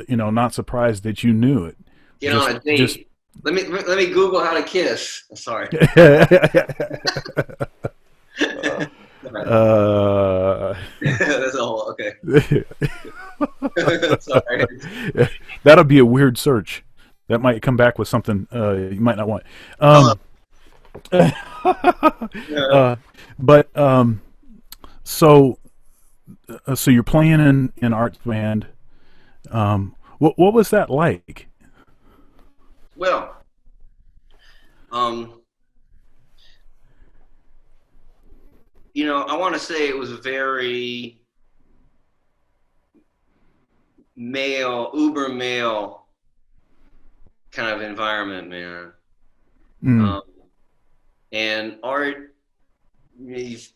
not surprised that you knew it. Get on a date. Let me Google how to kiss. Sorry. That's all. Okay. Sorry. That'll be a weird search. That might come back with something you might not want. So you're playing in Art's band. What was that like? Well, I want to say it was a very uber male kind of environment, man. And Art, you've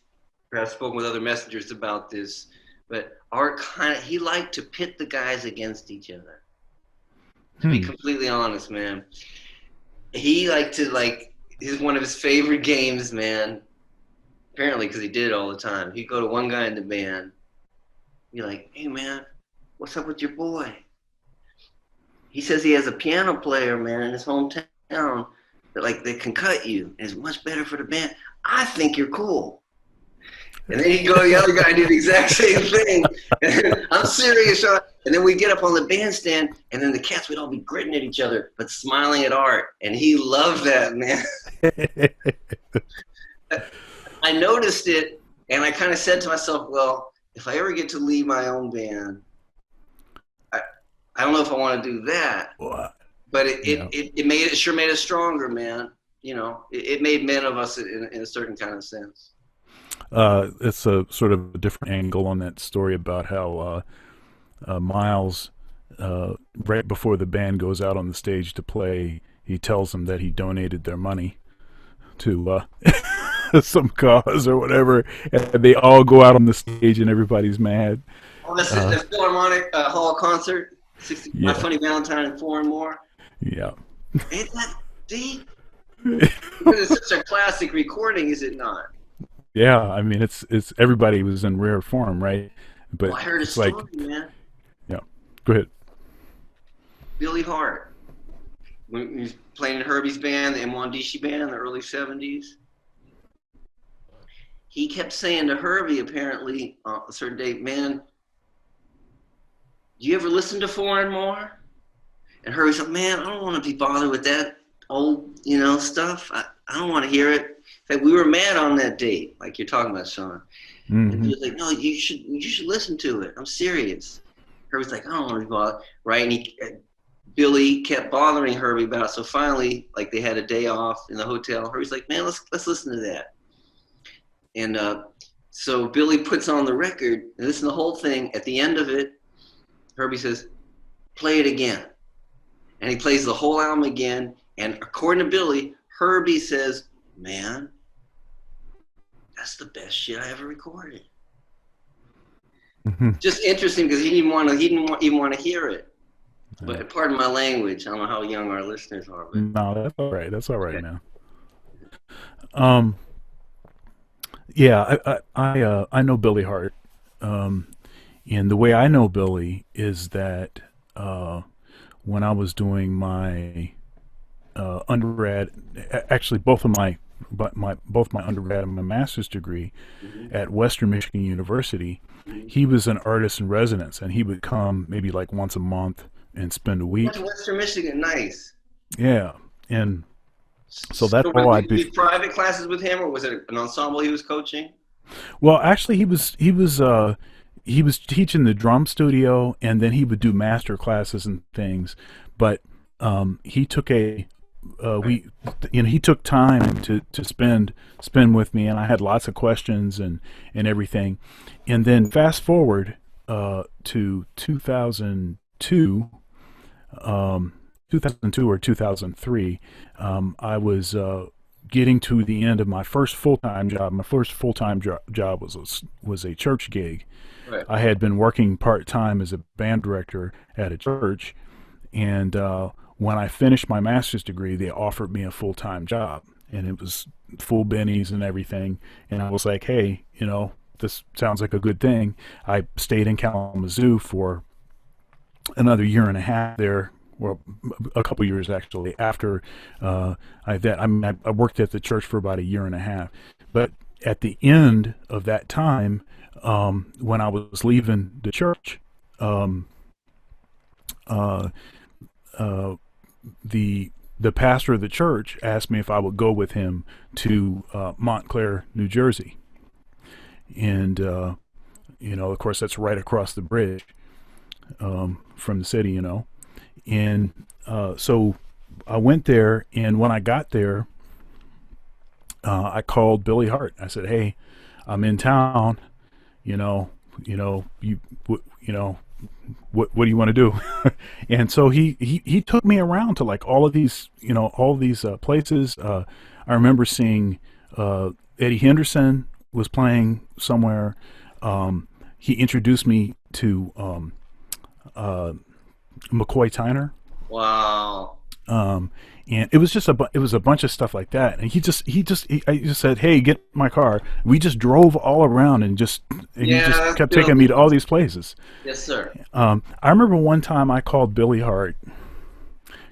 perhaps spoken with other messengers about this, but Art he liked to pit the guys against each other. To be completely honest, man. He liked to, one of his favorite games, man, apparently because he did it all the time. He'd go to one guy in the band, be like, "Hey, man, what's up with your boy? He says he has a piano player, man, in his hometown that can cut you and is much better for the band. I think you're cool." And then he'd go to the other guy and do the exact same thing. I'm serious, Sean. And then we'd get up on the bandstand, and then the cats would all be gritting at each other, but smiling at Art. And he loved that, man. I noticed it, and I kind of said to myself, well, if I ever get to lead my own band, I don't know if I want to do that. but Yeah. it sure made us stronger, man. You know, it made men of us in a certain kind of sense. It's a sort of a different angle on that story about how Miles, right before the band goes out on the stage to play, he tells them that he donated their money to some cause or whatever, and they all go out on the stage and everybody's mad. Oh, that's it. Uh, The Philharmonic Hall concert, 60, My yeah, Funny Valentine and four and more. yeah. Ain't that deep? It's such a classic recording, is it not? Yeah, I mean it's everybody was in rare form, right? Well, But I heard a it's like, story, man. yeah. Go ahead. Billy Hart, when he was playing in Herbie's band, the M1DC band in the early 70s, he kept saying to Herbie, apparently, a certain day, man, do you ever listen to Four and More? And Herbie said, man, I don't want to be bothered with that old, stuff. I don't want to hear it. In fact, we were mad on that date, like you're talking about, Sean. And he Hmm. was like, no, you should listen to it. I'm serious. Herbie's like, I don't want to be bothered, right? And Billy kept bothering Herbie about it. So finally, like they had a day off in the hotel. Herbie's like, man, let's listen to that. And so Billy puts on the record and listen to the whole thing. At the end of it, Herbie says, play it again. And he plays the whole album again. And according to Billy, Herbie says, man, that's the best shit I ever recorded. Hmm. Just interesting because he didn't even want to hear it. But pardon my language. I don't know how young our listeners are, but No, that's all right. That's all right, okay. man. Um, yeah, I know Billy Hart, um, and the way I know Billy is that when I was doing my undergrad, actually both my undergrad and my master's degree Mm-hmm. at Western Michigan University, Mm-hmm. he was an artist in residence, and he would come maybe like once a month and spend a Went to week. Western Michigan. Nice. Yeah, and so So that's all did I'd you be. do private classes with him, or was it an ensemble he was coaching? Well, actually, he was teaching the drum studio, and then he would do master classes and things. But he took a we he took time to spend with me, and I had lots of questions and everything. And then fast forward to 2002, 2002 or 2003, I was getting to the end of my first full-time job. My first full-time job was a church gig. Right. I had been working part-time as a band director at a church, and when I finished my master's degree, they offered me a full-time job, and it was full bennies and everything. And I was like, hey, this sounds like a good thing. I stayed in Kalamazoo for another year and a half there. Well, a couple years actually after I worked at the church for about a year and a half. But at the end of that time, when I was leaving the church, um, uh, uh, the pastor of the church asked me if I would go with him to Montclair, New Jersey, and of course, that's right across the bridge from the city, and so I went there, and when I got there, I called Billy Hart. I said, "Hey, I'm in town. You know, you know, what do you want to do?" And so he took me around to like all of these, places. I remember seeing Eddie Henderson was playing somewhere. He introduced me to McCoy Tyner. Wow. Um, and it was just it was a bunch of stuff like that. And I just said, "Hey, get in my car." We just drove all around and he Yeah, just that's kept Billy. taking me to all these places. Yes, sir. I remember one time I called Billy Hart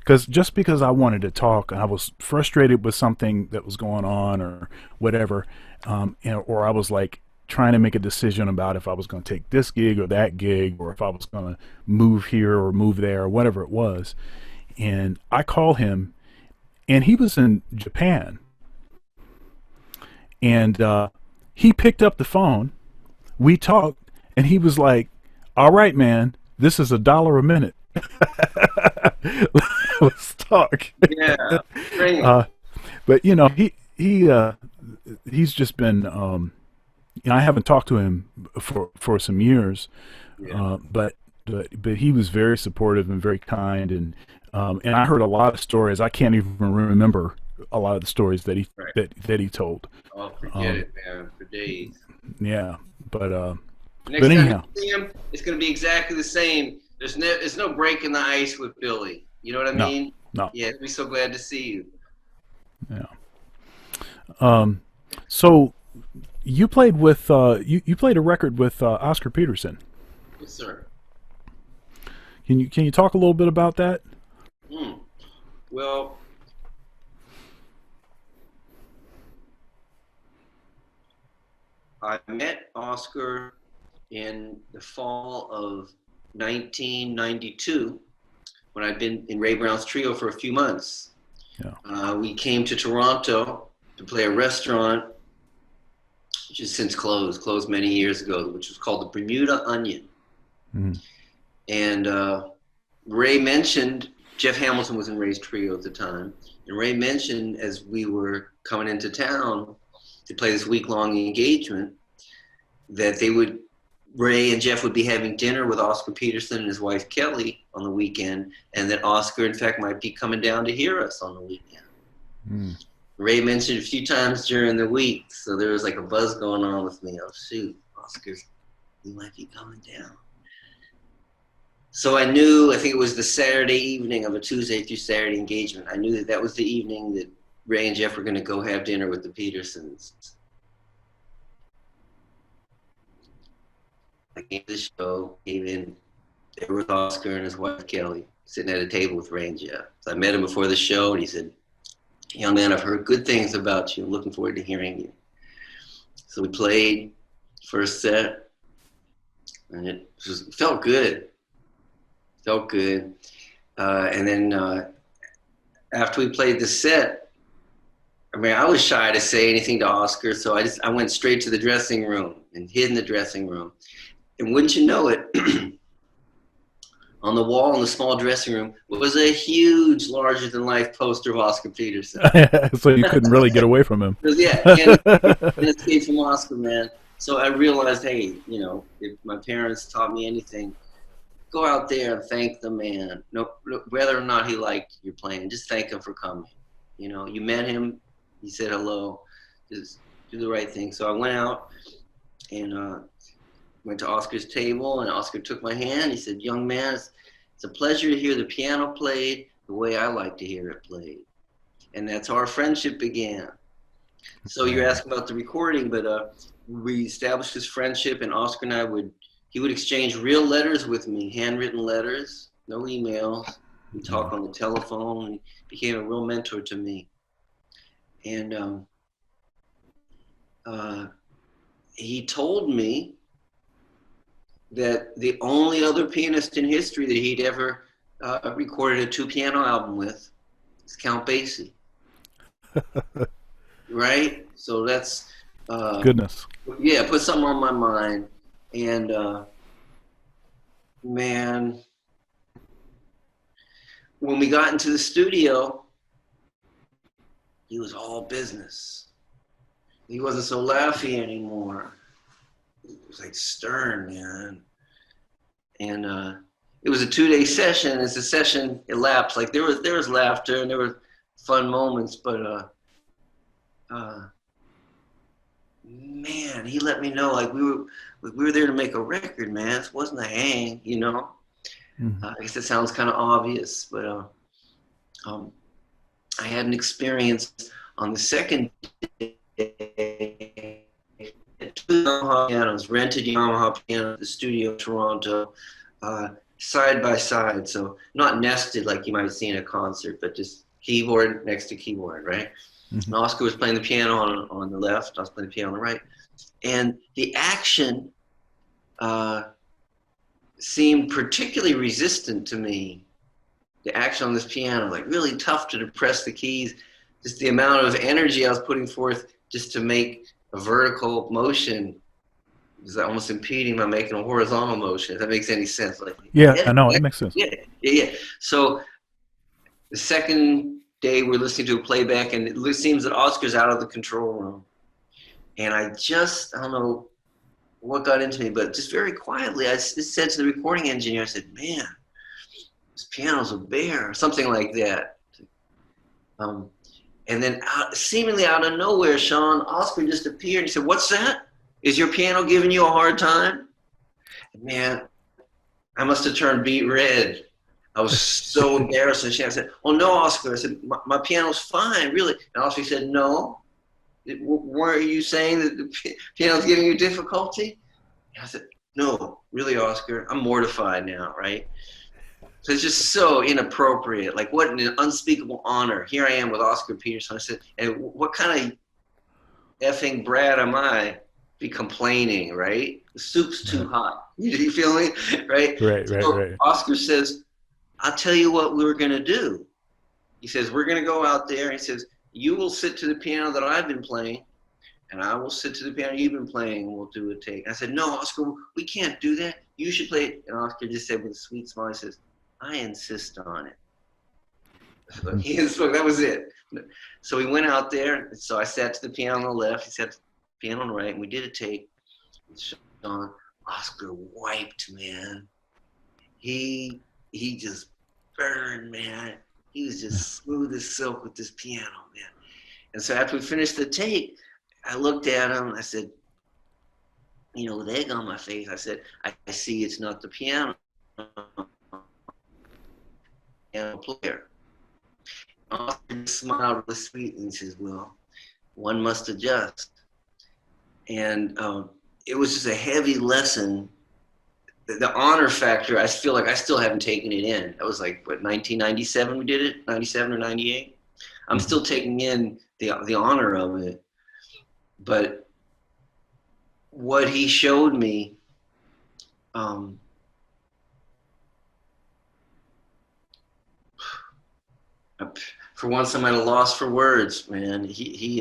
because I wanted to talk, and I was frustrated with something that was going on or whatever, or I was like trying to make a decision about if I was going to take this gig or that gig, or if I was going to move here or move there or whatever it was. And I called him, and he was in Japan, and he picked up the phone. We talked, and he was like, "All right, man, this is $1 a minute." Let's talk. Yeah, bring it. uh, but you know, he's just been. You know, I haven't talked to him for some years, Yeah, but he was very supportive and very kind, and I heard a lot of stories. I can't even remember a lot of the stories that right. that he told. Oh, forget Um, it, man, for days. yeah, but Next time anyhow, you see him, it's going to be exactly the same. There's no break in the ice with Billy. You know what I no, mean? no, Yeah, he'll be so glad to see you. yeah. Um, so you played with you played a record with Oscar Peterson. Yes, sir. Can you talk a little bit about that? Hmm. Well, I met Oscar in the fall of 1992 when I'd been in Ray Brown's trio for a few months. Yeah. We came to Toronto to play a restaurant, which has since closed many years ago, which was called the Bermuda Onion. Mm-hmm. And Ray mentioned, Jeff Hamilton was in Ray's trio at the time, and Ray mentioned as we were coming into town to play this week-long engagement that Ray and Jeff would be having dinner with Oscar Peterson and his wife Kelly on the weekend, and that Oscar, in fact, might be coming down to hear us on the weekend. Mm. Ray mentioned a few times during the week, so there was like a buzz going on with me. Oh, shoot, he might be coming down. So I knew, I think it was the Saturday evening of a Tuesday through Saturday engagement. I knew that that was the evening that Ray and Jeff were going to go have dinner with the Petersons. I came to the show, came in, there was Oscar and his wife Kelly sitting at a table with Ray and Jeff. So I met him before the show, and he said, "Young man, I've heard good things about you. I'm looking forward to hearing you." So we played first set, and it felt good. Felt good. And then after we played the set, I mean, I was shy to say anything to Oscar, so I went straight to the dressing room and hid in the dressing room. And wouldn't you know it, on the wall in the small dressing room was a huge, larger-than-life poster of Oscar Peterson. So you couldn't really get away from him. Yeah, and escape from Oscar, man. So I realized, hey, you know, if my parents taught me anything, go out there and thank the man. No, whether or not he liked your playing, just thank him for coming. You know, you met him, he said hello, just do the right thing. So I went out and went to Oscar's table, and Oscar took my hand. He said, "Young man, it's a pleasure to hear the piano played the way I like to hear it played." And that's how our friendship began. So you're asking about the recording, but we established this friendship, and Oscar and he would exchange real letters with me, handwritten letters, no emails. We'd talk on the telephone. He became a real mentor to me. And he told me that the only other pianist in history that he'd ever recorded a two-piano album with is Count Basie. Right? So that's Goodness. yeah, put something on my mind. And man, when we got into the studio, he was all business. He wasn't so laughy anymore. It was like stern, man. And it was a 2-day session. As the session elapsed, like there was laughter and there were fun moments, but man, he let me know like we were there to make a record, man. This wasn't a hang, you know. Mm-hmm. I guess it sounds kind of obvious, but I had an experience on the second day. Two Yamaha pianos, rented Yamaha piano at the studio in Toronto, side by side. So not nested like you might see in a concert, but just keyboard next to keyboard, right? Mm-hmm. And Oscar was playing the piano on the left, I was playing the piano on the right. And the action seemed particularly resistant to me. The action on this piano, like really tough to depress the keys. Just the amount of energy I was putting forth just to make a vertical motion was almost impeding my making a horizontal motion, if that makes any sense. Like, Yeah, I know it makes sense. Yeah. So The second day, we're listening to a playback, and it seems that Oscar's out of the control room. And I don't know what got into me, but just very quietly, I said to the recording engineer, I said, man, this piano's a bear, or something like that. And then seemingly out of nowhere, Sean, Oscar just appeared. He said, what's that? Is your piano giving you a hard time? And man, I must have turned beet red. I was so embarrassed. And I said, oh, no, Oscar. I said, my piano's fine, really. And Oscar said, no. Weren't you saying that the piano's giving you difficulty? And I said, no, really, Oscar. I'm mortified now, right? So it's just so inappropriate. Like, what an unspeakable honor. Here I am with Oscar Peterson. I said, and what kind of effing brat am I be complaining, right? The soup's too hot. You feel me? Right? Right. Oscar says, I'll tell you what we're going to do. He says, we're going to go out there. He says, you will sit to the piano that I've been playing, and I will sit to the piano you've been playing, and we'll do a take. I said, no, Oscar, we can't do that. You should play it. And Oscar just said with a sweet smile, he says, I insist on it. So that was it. So we went out there. So I sat to the piano on the left. He sat to the piano on the right, and we did a take. Sean, Oscar wiped, man. He just burned, man. He was just smooth as silk with this piano, man. And so after we finished the take, I looked at him. I said, you know, with egg on my face, I said, I see it's not the piano player. Oscar smiled really sweet and says, well, one must adjust. And it was just a heavy lesson. The honor factor, I feel like I still haven't taken it in. That was like, what, 1997 we did it? 97 or 98? I'm still taking in the honor of it. But what he showed me, for once I'm at a loss for words, man. He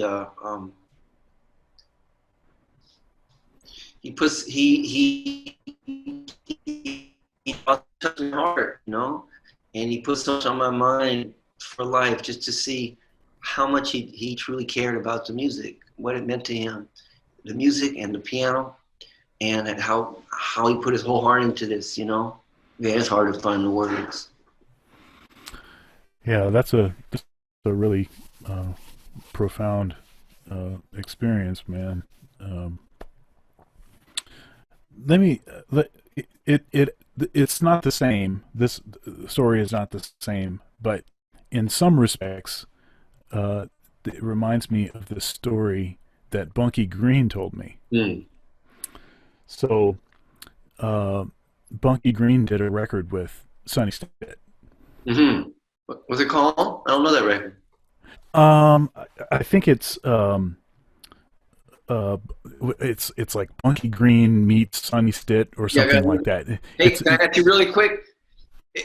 touched my heart, you know, and he put something on my mind for life, just to see how much he truly cared about the music, what it meant to him, the music and the piano, and how he put his whole heart into this, you know. Yeah, it's hard to find the words. Yeah, that's a really profound experience, man. It's not the same. This story is not the same, but in some respects, it reminds me of the story that Bunky Green told me. Mm. So, Bunky Green did a record with Sonny Stitt. Mm-hmm. What's it called? I don't know that record. I think it's like Bunky Green meets Sonny Stitt or something like that. Hey, can I ask you really quick?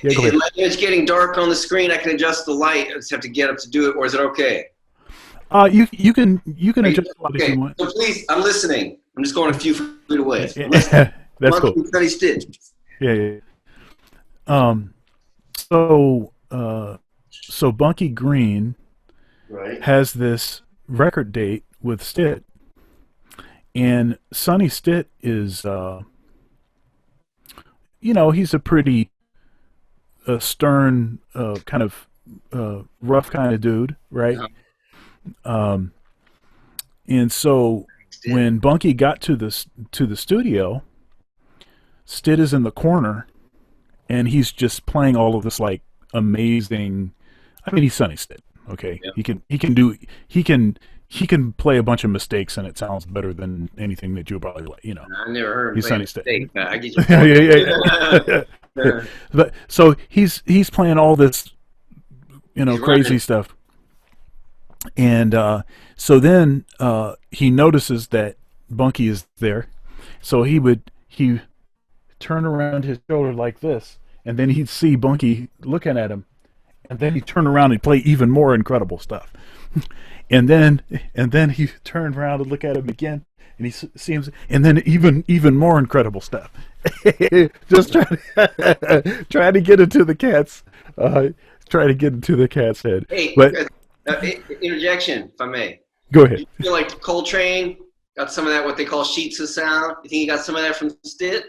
Yeah, go ahead. It's getting dark on the screen. I can adjust the light. I just have to get up to do it, or is it okay? You can adjust the light if you want. So please, I'm listening. I'm just going a few feet away. That's cool. Sonny Stitt. Yeah. So Bunky Green has this record date with Stitt, and Sonny Stitt is, he's a pretty stern, kind of rough kind of dude, right? Yeah. And so when Bunky got to the studio, Stitt is in the corner, and he's just playing all of this like amazing. I mean, he's Sonny Stitt. Okay, yeah. He can play a bunch of mistakes, and it sounds better than anything that you probably like. You know, I never heard. He's Sonny Stitt. I get you. Yeah. But so he's playing all this, crazy stuff, and so then he notices that Bunky is there, so he turn around his shoulder like this, and then he'd see Bunky looking at him, and then he'd turn around and play even more incredible stuff. And then he turned around and look at him again, and he seems, and then even more incredible stuff. Just trying to get into the cats, try to get into the cat's head. Hey, But interjection, if I may. go Do ahead. you feel like Coltrane got some of that, what they call sheets of sound? You think he got some of that from Stitt?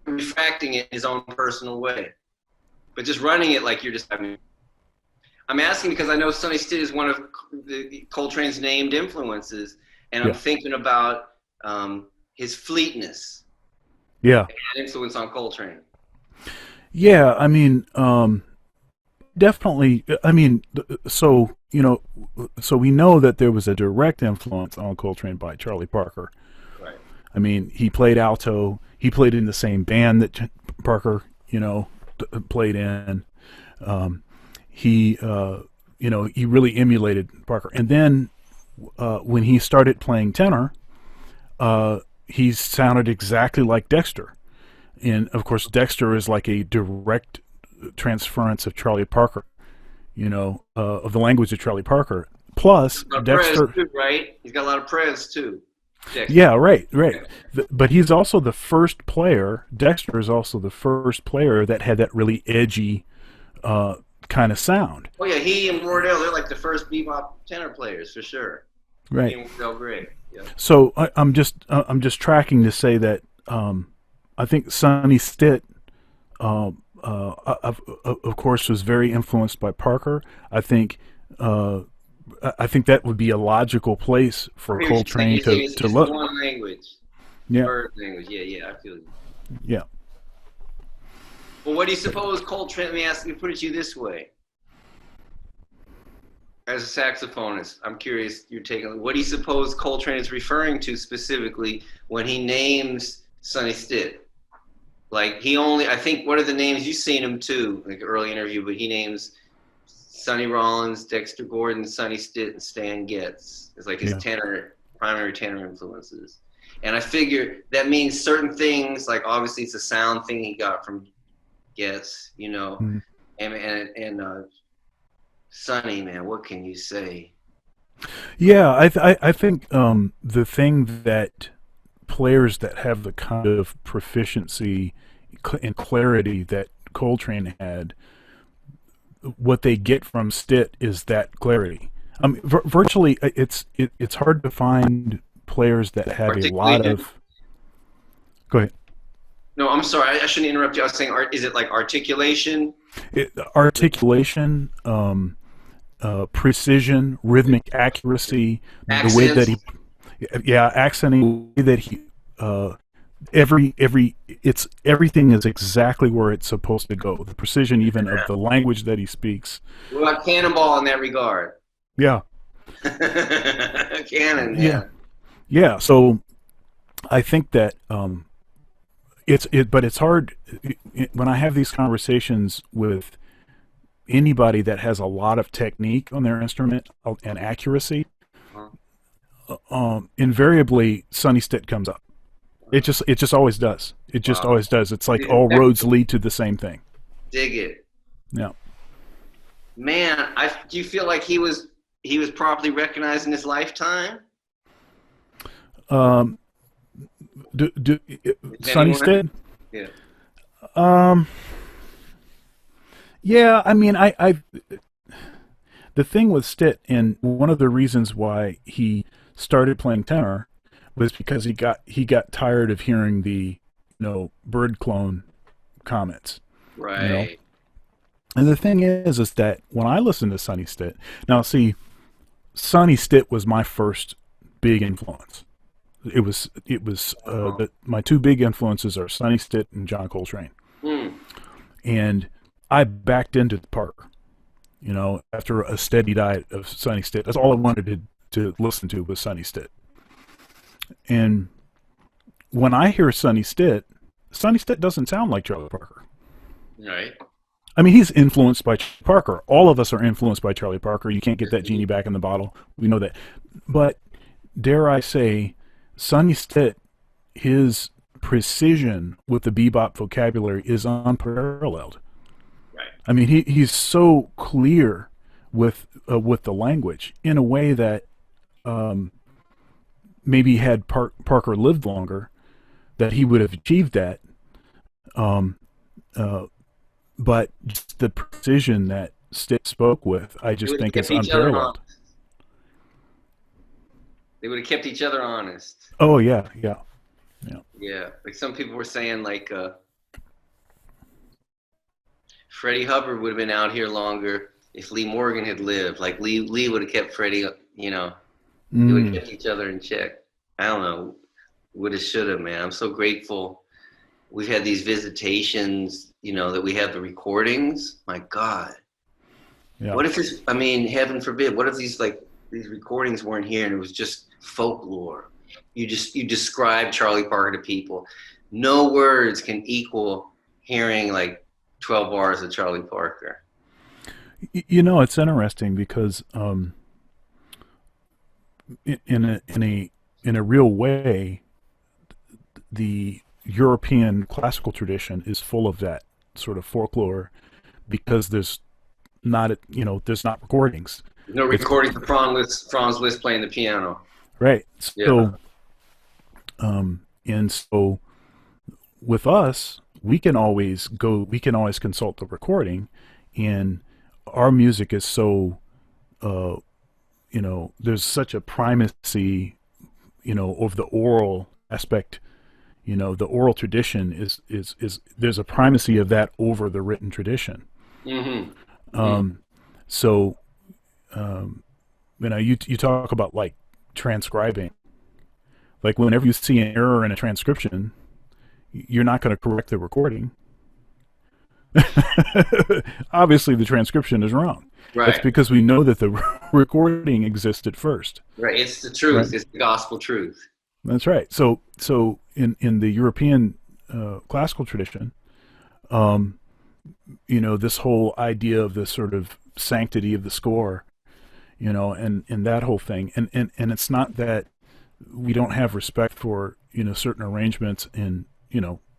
Refracting it in his own personal way, but just running it like you're just. I mean, I'm asking because I know Sonny Stitt is one of Coltrane's named influences, and I'm thinking about his fleetness. Yeah. Influence on Coltrane. Yeah, I mean, definitely. I mean, so so we know that there was a direct influence on Coltrane by Charlie Parker. Right. I mean, he played alto. He played in the same band that Parker, played in. He really emulated Parker. And then when he started playing tenor, he sounded exactly like Dexter. And of course, Dexter is like a direct transference of Charlie Parker, of the language of Charlie Parker. Plus, Dexter, too, right? He's got a lot of prez too. Dexter. Yeah, right. But he's also the first player. Dexter is also the first player that had that really edgy kind of sound. Oh yeah, he and Wardell, they're like the first bebop tenor players for sure. Right. He and Wardell Gray. Yeah. So I'm just tracking to say that I think Sonny Stitt, of course, was very influenced by Parker. I think that would be a logical place for Coltrane to look. One language. Yeah. Bird language. Yeah, I feel you. Yeah. Well, what do you suppose Coltrane? Let me ask you, put it to you this way. As a saxophonist, I'm curious your take on what do you suppose Coltrane is referring to specifically when he names Sonny Stitt? Like I think, what are the names? You've seen him too, like early interview, but he names Sonny Rollins, Dexter Gordon, Sonny Stitt, and Stan Getz. It's like his primary tenor influences. And I figure that means certain things, like obviously it's a sound thing he got from Getz, and Sonny, man, what can you say? Yeah, I think the thing that players that have the kind of proficiency and clarity that Coltrane had, what they get from Stitt is that clarity. Virtually, it's hard to find players that have a lot of. Go ahead. No, I'm sorry. I shouldn't interrupt you. I was saying, is it like articulation? Articulation, precision, rhythmic accuracy, Accents. The way that he, accenting, the way that he, everything is exactly where it's supposed to go. The precision, even of the language that he speaks. What about Cannonball in that regard? Yeah. Cannon. Yeah. Yeah. So, I think that but it's hard when I have these conversations with anybody that has a lot of technique on their instrument and accuracy. Invariably, Sonny Stitt comes up. It just always does. It just always does. It's like all roads lead to the same thing. Dig it. Yeah. Man, do you feel like he was properly recognized in his lifetime? Sonny Stitt? Yeah. Yeah, I mean, the thing with Stitt, and one of the reasons why he started playing tenor was because he got tired of hearing the bird clone comments. Right. And the thing is that when I listen to Sonny Stitt, now see, Sonny Stitt was my first big influence. It was my two big influences are Sonny Stitt and John Coltrane. And I backed into Parker, after a steady diet of Sonny Stitt. That's all I wanted to listen to was Sonny Stitt. And when I hear Sonny Stitt doesn't sound like Charlie Parker. Right. I mean, he's influenced by Parker. All of us are influenced by Charlie Parker. You can't get that genie back in the bottle. We know that. But dare I say, Sonny Stitt, his precision with the bebop vocabulary is unparalleled. Right. I mean, he's so clear with the language in a way that maybe had Parker lived longer, that he would have achieved that. Um, uh, but just the precision that Stitt spoke with, I They just would have think is kept each other unparalleled. honest. They would have kept each other honest. Oh yeah, yeah, yeah. Yeah, like some people were saying, like Freddie Hubbard would have been out here longer if Lee Morgan had lived. Like Lee would have kept Freddie. You know, they would have Mm, kept each other in check. I don't know, woulda, shoulda, man. I'm so grateful. We've had these visitations. You know that we have the recordings. My God, yeah. what if this? I mean, heaven forbid. What if these recordings weren't here and it was just folklore? You describe Charlie Parker to people. No words can equal hearing like 12 bars of Charlie Parker. You know, it's interesting because in a real way, the European classical tradition is full of that sort of folklore because there's not recordings. No It's recordings of Franz Liszt playing the piano. right. Yeah. And so with us, we can always consult the recording, and our music is so, uh, there's such a primacy, of the oral aspect. The oral tradition is there's a primacy of that over the written tradition. Mm-hmm. Mm-hmm. Um, so, you talk about like transcribing. Like whenever you see an error in a transcription, you're not going to correct the recording. Obviously, the transcription is wrong. That's Right. because we know that the recording existed first. Right. It's the Right. truth. It's the gospel truth. That's right. So in the European classical tradition, um, this whole idea of the sort of sanctity of the score, and that whole thing, and it's not that we don't have respect for certain arrangements and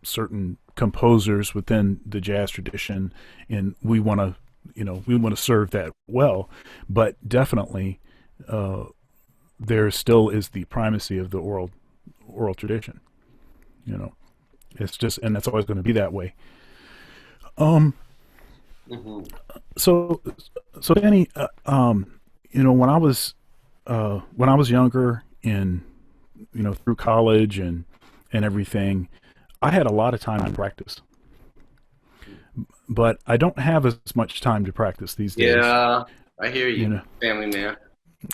certain composers within the jazz tradition, and we want to serve that well, but definitely uh, there still is the primacy of the oral tradition. You know, it's just, and that's always going to be that way. Um, Mm-hmm. so so Danny, when I was younger and through college and everything, I had a lot of time to practice, but I don't have as much time to practice these days. Yeah, I hear You you, know, family man,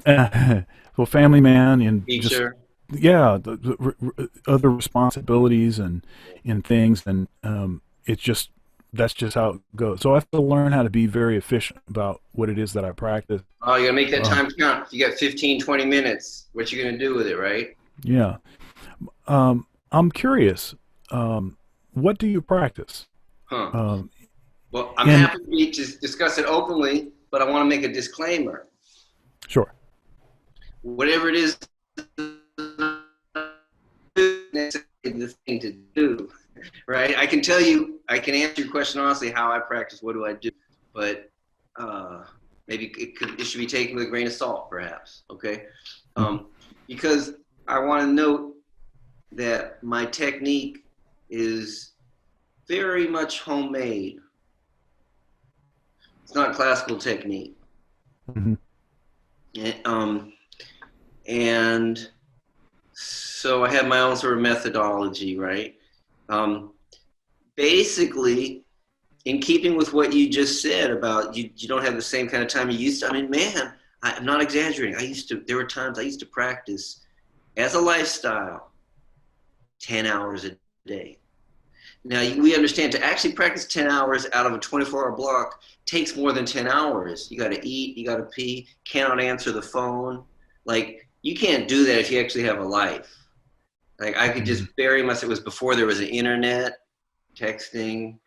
well, family man and just teacher. yeah, the other responsibilities and things, and it's just that's just how it goes. So I have to learn how to be very efficient about what it is that I practice. Oh, you gotta make that Uh, time count. If you got 15, 20 minutes, what you gonna do with it, right? yeah, I'm curious. What do you practice? Huh. Um, Well, I'm and happy to discuss it openly, but I want to make a disclaimer. sure. Whatever it is, it's the thing to do, right? I can tell you, I can answer your question honestly. How I practice, what do I do? But maybe it should be taken with a grain of salt, perhaps. Okay, Mhm. because I want to note that my technique is very much homemade. It's not classical technique. Mhm. And, and so I have my own sort of methodology, right? Um, basically, in keeping with what you just said about you don't have the same kind of time you used to. I mean, man, I'm not exaggerating. There were times I used to practice as a lifestyle 10 hours a day. Now, we understand to actually practice 10 hours out of a 24-hour block takes more than 10 hours. You got to eat, you got to pee, cannot answer the phone. Like, you can't do that if you actually have a life. Like, I could Mhm. just bury myself. It was before there was an internet, texting,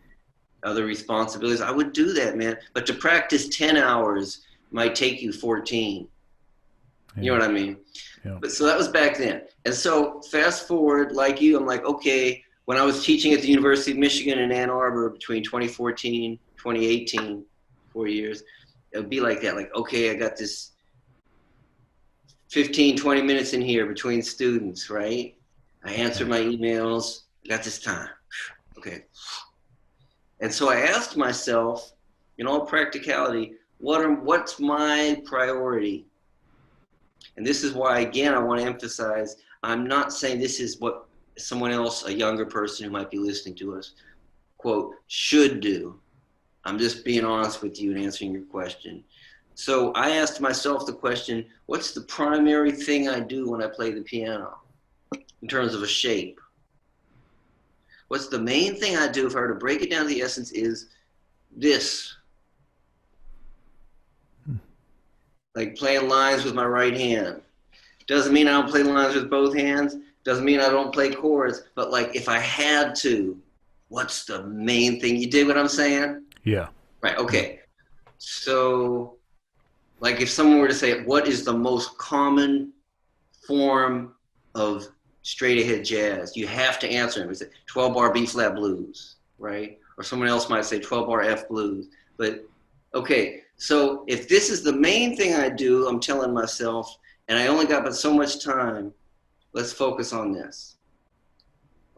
other responsibilities. I would do that, man. But to practice 10 hours might take you 14. You know Yeah, what I mean? yeah. But so that was back then. And so fast forward, like you, I'm like, okay, when I was teaching at the University of Michigan in Ann Arbor between 2014, 2018, 4 years, it would be like that. Like, okay, I got this 15, 20 minutes in here between students, right? I answered Right. my emails. I got this time. Okay. And so I asked myself, in all practicality, what's my priority? And this is why, again, I want to emphasize, I'm not saying this is what someone else, a younger person who might be listening to us, quote, should do. I'm just being honest with you and answering your question. So I asked myself the question, what's the primary thing I do when I play the piano in terms of a shape? What's the main thing I do, if I were to break it down to the essence, is this. Like playing lines with my right hand. Doesn't mean I don't play lines with both hands. Doesn't mean I don't play chords. But like if I had to, what's the main thing? You dig what I'm saying? Yeah. Right, okay. So like if someone were to say, what is the most common form of straight ahead jazz? You have to answer them. It's 12-bar B flat blues, right? Or someone else might say 12-bar F blues. But okay, so if this is the main thing I do, I'm telling myself, and I only got but so much time, let's focus on this.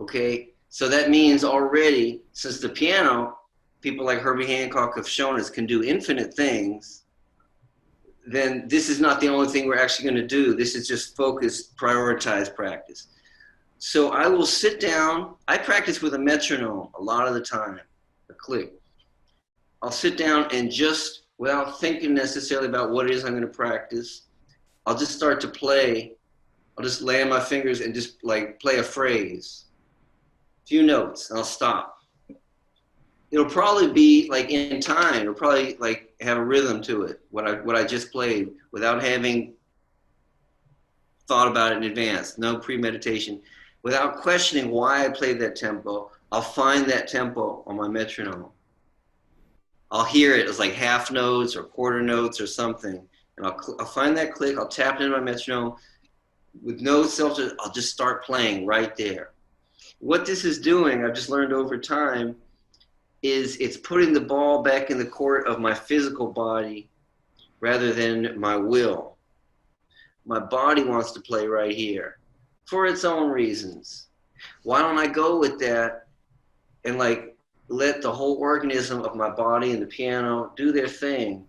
Okay, so that means already, since the piano, people like Herbie Hancock have shown us can do infinite things, then this is not the only thing we're actually going to do. This is just focused, prioritized practice. So I will sit down. I practice with a metronome a lot of the time, a click. I'll sit down and just, without thinking necessarily about what it is I'm going to practice, I'll just start to play. I'll just land my fingers and just like play a phrase, a few notes, and I'll stop. It'll probably be like in time. It'll probably like have a rhythm to it, what I just played, without having thought about it in advance, no premeditation. Without questioning why I played that tempo, I'll find that tempo on my metronome. I'll hear it as like half notes or quarter notes or something, and I'll find that click, I'll tap it into my metronome. With no self, I'll just start playing right there. What this is doing, I've just learned over time, is it's putting the ball back in the court of my physical body rather than my will. My body wants to play right here for its own reasons. Why don't I go with that and like let the whole organism of my body and the piano do their thing?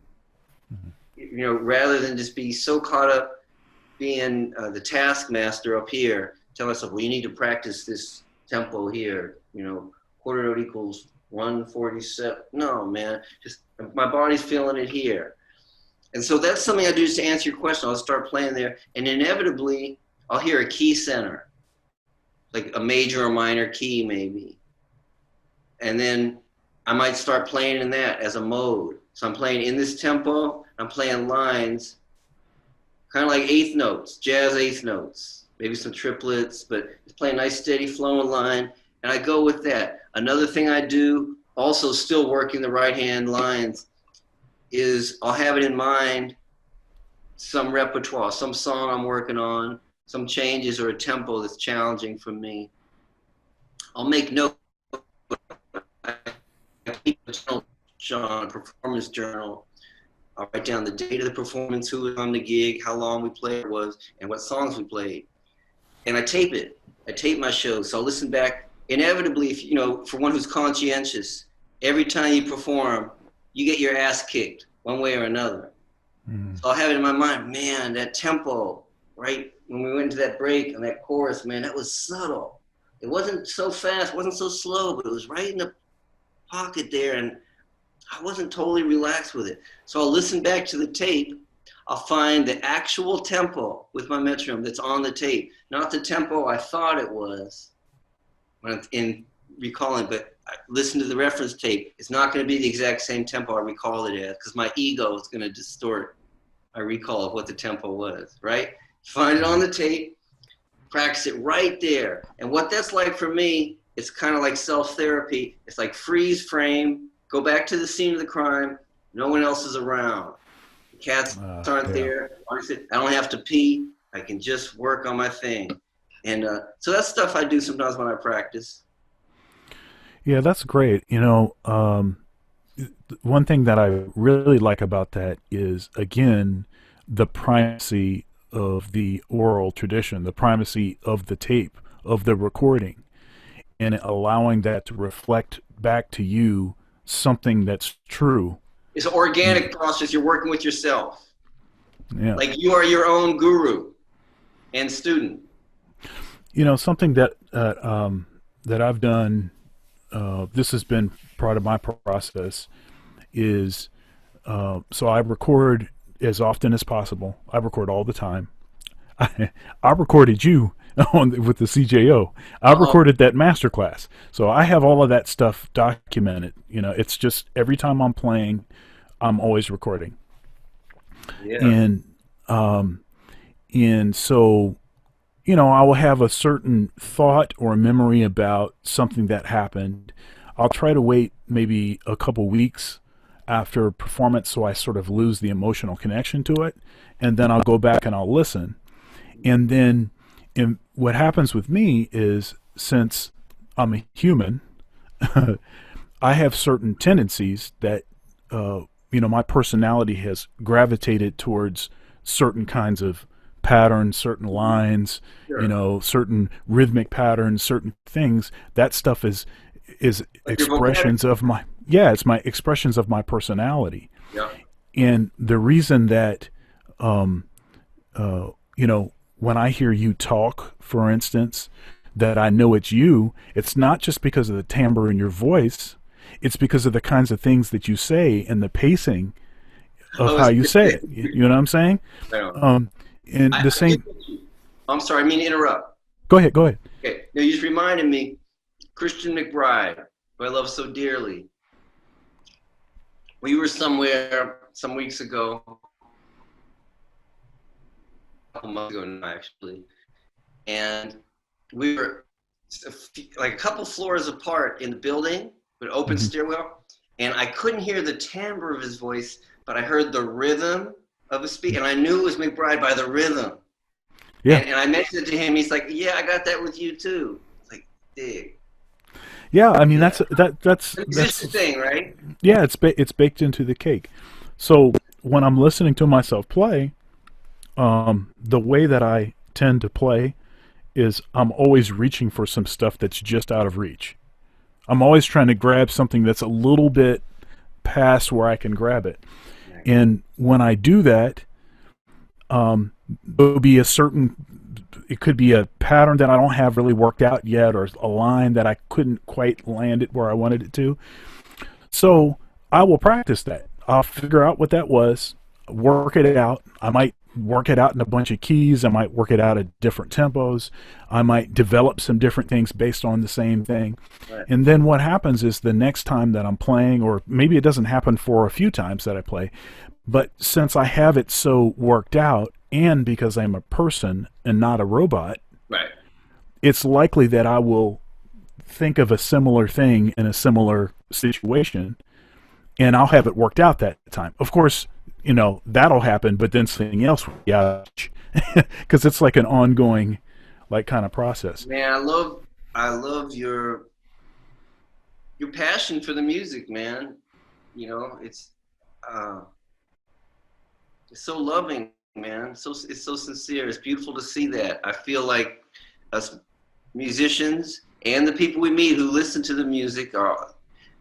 You know, rather than just be so caught up being the taskmaster up here, tell myself, well, you need to practice this tempo here, you know, quarter note equals 147. No, man, just my body's feeling it here. And so that's something I do just to answer your question. I'll start playing there, and inevitably I'll hear a key center, like a major or minor key maybe. And then I might start playing in that as a mode. So I'm playing in this tempo, I'm playing lines, kind of like eighth notes, jazz eighth notes, maybe some triplets, but just playing a nice steady flowing line, and I go with that. Another thing I do, also still working the right hand lines, is I'll have it in mind, some repertoire, some song I'm working on, some changes or a tempo that's challenging for me. I'll make notes. I keep a journal, a performance journal. I'll write down the date of the performance, who was on the gig, how long we played it was, and what songs we played. And I tape it. I tape my shows, so I'll listen back. Inevitably, if, you know, for one who's conscientious, every time you perform, you get your ass kicked one way or another. So I'll have it in my mind, man, that tempo, right? When we went into that break and that chorus, man, that was subtle. It wasn't so fast, wasn't so slow, but it was right in the pocket there, and I wasn't totally relaxed with it. So I'll listen back to the tape. I'll find the actual tempo with my metronome that's on the tape, not the tempo I thought it was when I'm in recalling, but I listen to the reference tape. It's not going to be the exact same tempo I recall it as, because my ego is going to distort my recall of what the tempo was, right? Find it on the tape, practice it right there. And what that's like for me, it's kind of like self-therapy. It's like freeze frame, go back to the scene of the crime, no one else is around. The cats aren't there. I don't have to pee. I can just work on my thing. And so that's stuff I do sometimes when I practice. Yeah, that's great. You know, one thing that I really like about that is, again, the primacy of the oral tradition, the primacy of the tape, of the recording, and allowing that to reflect back to you something that's true. It's an organic process. You're working with yourself. Yeah. Like you are your own guru and student. Something that that I've done. This has been part of my process. Is so I record as often as possible. I record all the time. I recorded you with the CJO. I recorded that masterclass, so I have all of that stuff documented. It's just every time I'm playing, I'm always recording. Yeah. And so, I will have a certain thought or memory about something that happened. I'll try to wait maybe a couple weeks after a performance so I sort of lose the emotional connection to it, and then I'll go back and I'll listen. And then what happens with me is, since I'm a human, I have certain tendencies that, my personality has gravitated towards certain kinds of patterns, certain lines, Sure. certain rhythmic patterns, certain things. That stuff is Like your expressions vocabulary. of my, yeah, it's my expressions of my personality. Yeah. And the reason that, when I hear you talk, for instance, that I know it's you, it's not just because of the timbre in your voice, it's because of the kinds of things that you say and the pacing of Oh, how you say it. You know what I'm saying? I, And the I get same, you. I'm sorry, I mean to interrupt. go ahead, go ahead. Okay. No, you just reminded me, Christian McBride, who I love so dearly. We were somewhere some weeks ago, a couple months ago now, actually, and we were like a couple floors apart in the building, with an open Hmm. stairwell, and I couldn't hear the timbre of his voice, but I heard the rhythm of his speech, and I knew it was McBride by the rhythm. Yeah. And I mentioned it to him. He's like, "Yeah, I got that with you too." It's like, dig. Yeah, I mean Yeah. that's The musician thing, right? yeah, it's baked into the cake. So when I'm listening to myself play, the way that I tend to play is I'm always reaching for some stuff that's just out of reach. I'm always trying to grab something that's a little bit past where I can grab it. And when I do that, there'll be a certain, it could be a pattern that I don't have really worked out yet, or a line that I couldn't quite land it where I wanted it to. So I will practice that. I'll figure out what that was, work it out. I might work it out in a bunch of keys. I might work it out at different tempos. I might develop some different things based on the same thing. Right. And then what happens is, the next time that I'm playing, or maybe it doesn't happen for a few times that I play, but since I have it so worked out, and because I'm a person and not a robot, Right. it's likely that I will think of a similar thing in a similar situation, and I'll have it worked out that time. Of course, that'll happen, but then something else will be out, because it's like an ongoing, like, kind of process. Man, I love your passion for the music, man. It's uh, it's so loving, man. It's so sincere. It's beautiful to see that. I feel like us musicians and the people we meet who listen to the music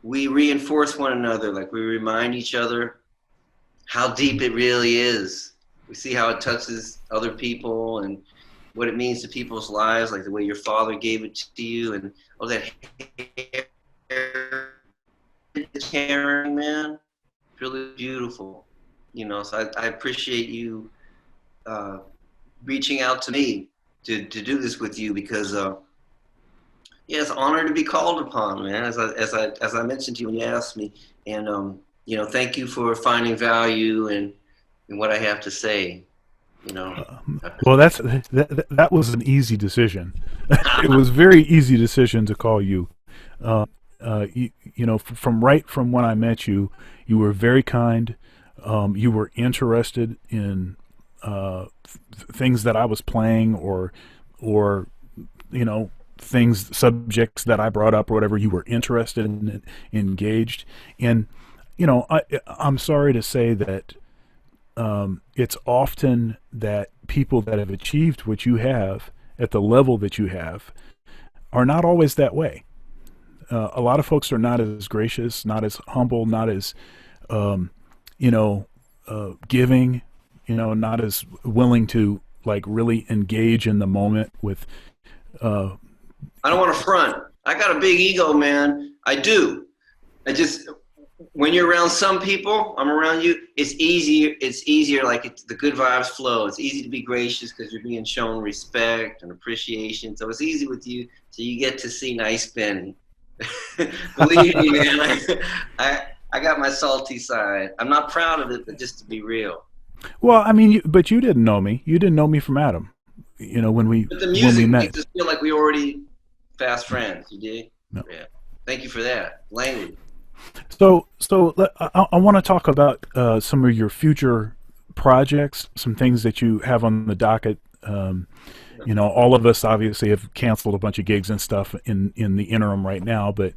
we reinforce one another. Like, we remind each other how deep it really is. We see how it touches other people and what it means to people's lives, like the way your father gave it to you, and that caring, man. Really beautiful. So I appreciate you reaching out to me to do this with you, because yeah, it's an honor to be called upon, man. As I mentioned to you when you asked me, and thank you for finding value in what I have to say. You know, Well, that was an easy decision. It was a very easy decision to call you. Uh, from when I met you, you were very kind. You were interested in things that I was playing, or subjects that I brought up or whatever. You were interested in, engaged, and I'm sorry to say that it's often that people that have achieved what you have at the level that you have are not always that way. a lot of folks are not as gracious, not as humble, not as um, you know, giving, not as willing to like really engage in the moment with. Uh, I don't want to front. I got a big ego, man. I do. I just, when you're around some people, I'm around you, it's easier. It's easier, like the good vibes flow. It's easy to be gracious because you're being shown respect and appreciation. So it's easy with you. So you get to see nice Benny. Believe me, man. I got my salty side. I'm not proud of it, but just to be real. Well, I mean, but you didn't know me. You didn't know me from Adam. But the music makes us feel like we already fast friends. You did? No. Yeah. Thank you for that language. So I want to talk about some of your future projects, some things that you have on the docket. All of us obviously have canceled a bunch of gigs and stuff in the interim right now, but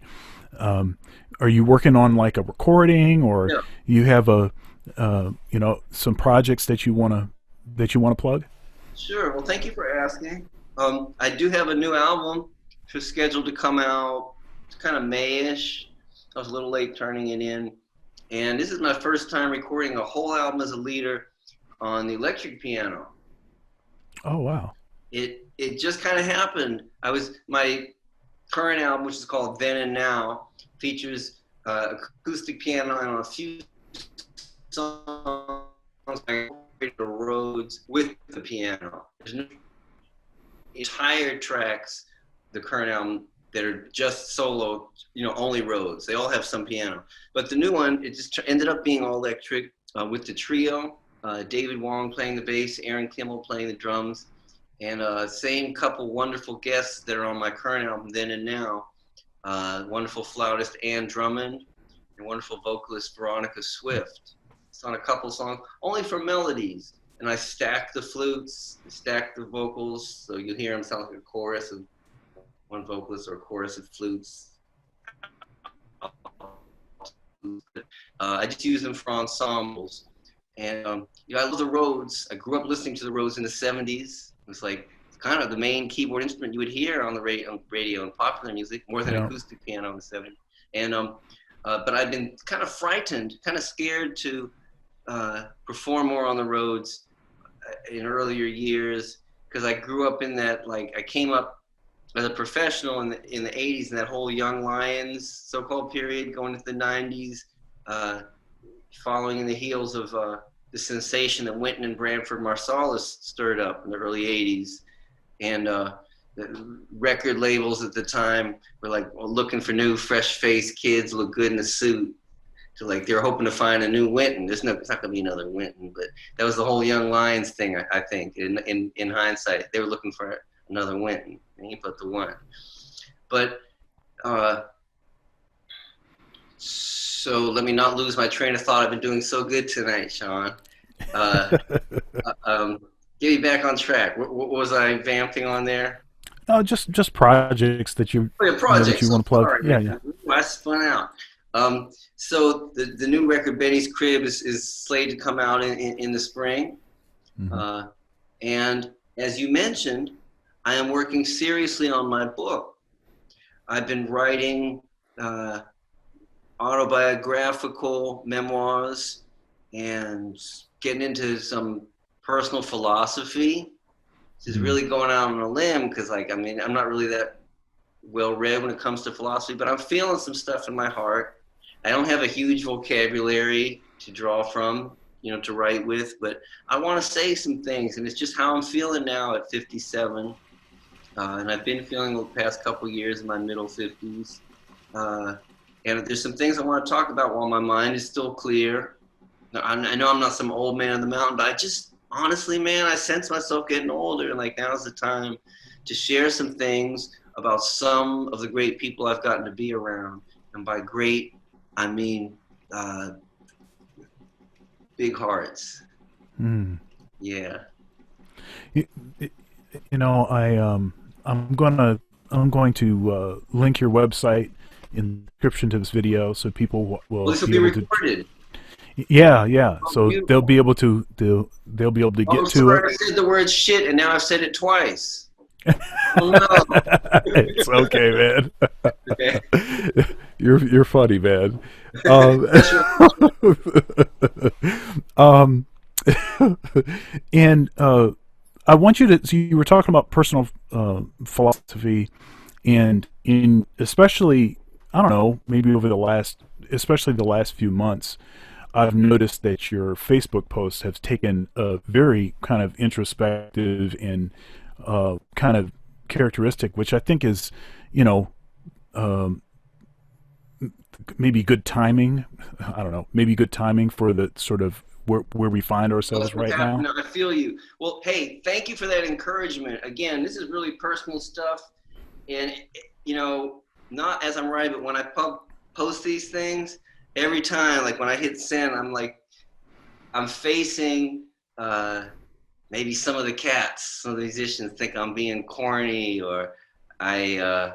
are you working on like a recording, or you have some projects that you want to plug? Sure. Well, thank you for asking. I do have a new album scheduled to come out kind of May-ish. I was a little late turning it in. And this is my first time recording a whole album as a leader on the electric piano. Oh, wow. It just kind of happened. My current album, which is called Then and Now, features acoustic piano and a few songs like the Rhodes with the piano. There's no entire tracks, the current album, that are just solo, only Rhodes. They all have some piano. But the new one, it just ended up being all electric with the trio, David Wong playing the bass, Aaron Kimmel playing the drums, and same couple wonderful guests that are on my current album, Then and Now, wonderful flautist Ann Drummond and wonderful vocalist Veronica Swift. It's on a couple songs, only for melodies. And I stack the flutes, stack the vocals, so you'll hear them sound like a chorus of one vocalist or a chorus of flutes. I just use them for ensembles. And I love the Rhodes. I grew up listening to the Rhodes in the 70s. It was like kind of the main keyboard instrument you would hear on the radio and popular music, more than acoustic piano in the 70s. And but I've been kind of frightened, kind of scared to perform more on the Rhodes in earlier years, because I grew up in that, like, I came up as a professional in the 80s, in that whole Young Lions so-called period, going into the 90s, following in the heels of the sensation that Wynton and Branford Marsalis stirred up in the early 80s. And the record labels at the time were like looking for new, fresh-faced kids, look good in a suit. So like they were hoping to find a new Wynton. It's not going to be another Wynton, but that was the whole Young Lions thing, I think. In hindsight, they were looking for another Wynton, and he put the one. But so let me not lose my train of thought. I've been doing so good tonight, Sean. Get me back on track. What was I vamping on there? Just projects that you that you want to plug. Sorry, yeah. I spun out. So the new record, Benny's Crib, is slated to come out in the spring. Mm-hmm. And as you mentioned, I am working seriously on my book. I've been writing autobiographical memoirs and getting into some personal philosophy. This is really going out on a limb because, I'm not really that well read when it comes to philosophy, but I'm feeling some stuff in my heart. I don't have a huge vocabulary to draw from, to write with, but I want to say some things, and it's just how I'm feeling now at 57. And I've been feeling the past couple years in my middle 50s. And there's some things I want to talk about while my mind is still clear. I know I'm not some old man on the mountain, but I just, honestly, man, I sense myself getting older, and now's the time to share some things about some of the great people I've gotten to be around. And by great, I mean big hearts. Yeah. I'm going to link your website in the description to this video, so people will. This will be recorded. Yeah. So beautiful. they'll be able to get to it. I said the word shit, and now I've said it twice. Oh no. It's okay, man. Okay. You're funny, man. Um, That's your, um, and I want you to. So you were talking about personal philosophy, and in especially, I don't know, maybe over the last, especially the last few months, I've noticed that your Facebook posts have taken a very kind of introspective and kind of characteristic, which I think is, you know, um, maybe good timing. I don't know, maybe good timing for the sort of where we find ourselves that's what's right now. happening. I feel you. Well, hey, thank you for that encouragement. Again, this is really personal stuff, and you know, not as I'm writing, but when I post these things, every time, like when I hit send, I'm like, I'm facing uh, maybe some of the cats, some of the musicians think I'm being corny or I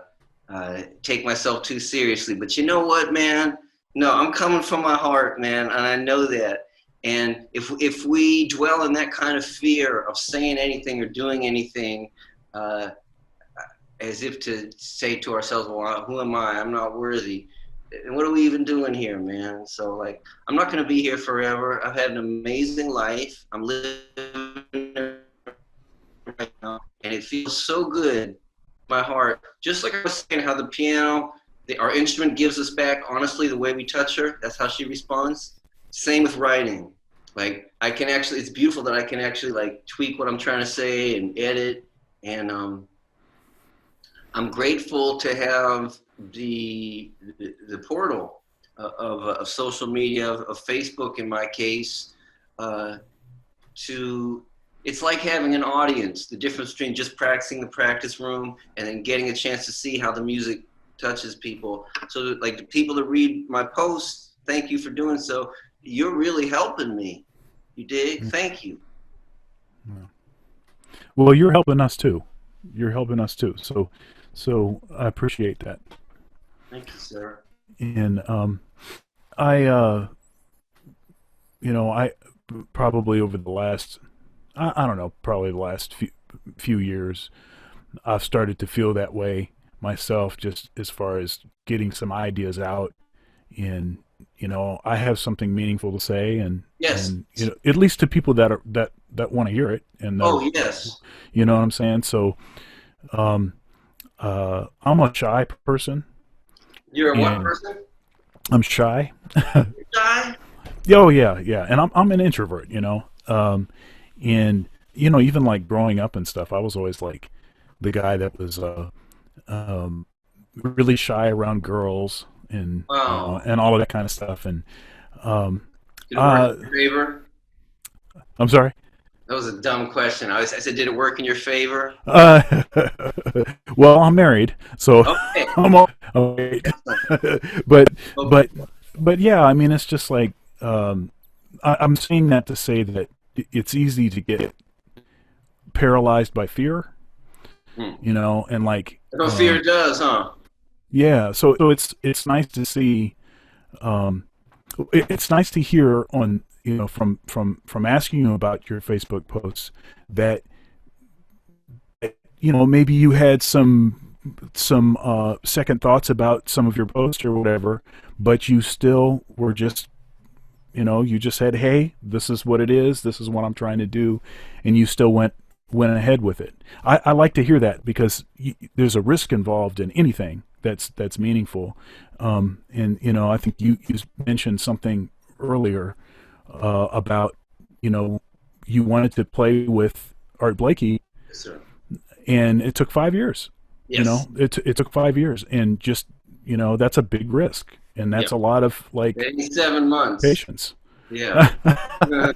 take myself too seriously. But you know what, man? No, I'm coming from my heart, man, and I know that. And if we dwell in that kind of fear of saying anything or doing anything, uh, as if to say to ourselves, "Well, who am I? I'm not worthy." And what are we even doing here, man? So like, I'm not going to be here forever. I've had an amazing life. I'm living right now, and it feels so good in my heart. Just like I was saying, how the piano, our instrument gives us back, honestly, the way we touch her, that's how she responds. Same with writing. Like, I can actually, it's beautiful that I can actually, like, tweak what I'm trying to say and edit. And I'm grateful to have the portal of social media, of Facebook in my case, uh, to it's like having an audience. The difference between just practicing the practice room and then getting a chance to see how the music touches people. So like the people that read my posts, thank you for doing so. You're really helping me. You dig? Thank you. Well, you're helping us too. You're helping us too. So I appreciate that. Thank you, sir. And I, I probably over the last, I don't know, probably the last few years, I've started to feel that way myself, just as far as getting some ideas out, and I have something meaningful to say, Yes. and at least to people that want to hear it, and that Oh, are, yes. you know what I'm saying. So um, I'm a shy person, You're a what and person? I'm shy. Shy? Oh yeah, yeah, and I'm an introvert, and even like growing up and stuff, I was always like the guy that was um, really shy around girls, and Wow. and all of that kind of stuff, and um, Did it work uh, in your favor? I'm sorry. That was a dumb question. I said, did it work in your favor? Uh, well, I'm married, so Okay. I'm Excellent. but Okay. but but yeah, I mean, it's just like I'm saying that to say that it's easy to get paralyzed by fear, Hmm. and like That's what fear does, huh? yeah, so it's nice to see, um, it's nice to hear on from asking you about your Facebook posts that maybe you had some second thoughts about some of your posts or whatever, but you still were just you just said, hey, this is what it is, this is what I'm trying to do, and you still went ahead with it. I like to hear that, because there's a risk involved in anything that's meaningful, and I think you mentioned something earlier about you wanted to play with Art Blakey, Yes, sir. and it took 5 years. Yes. It took 5 years, and just that's a big risk, and that's Yep. a lot of like 87 months. patience. Yeah. I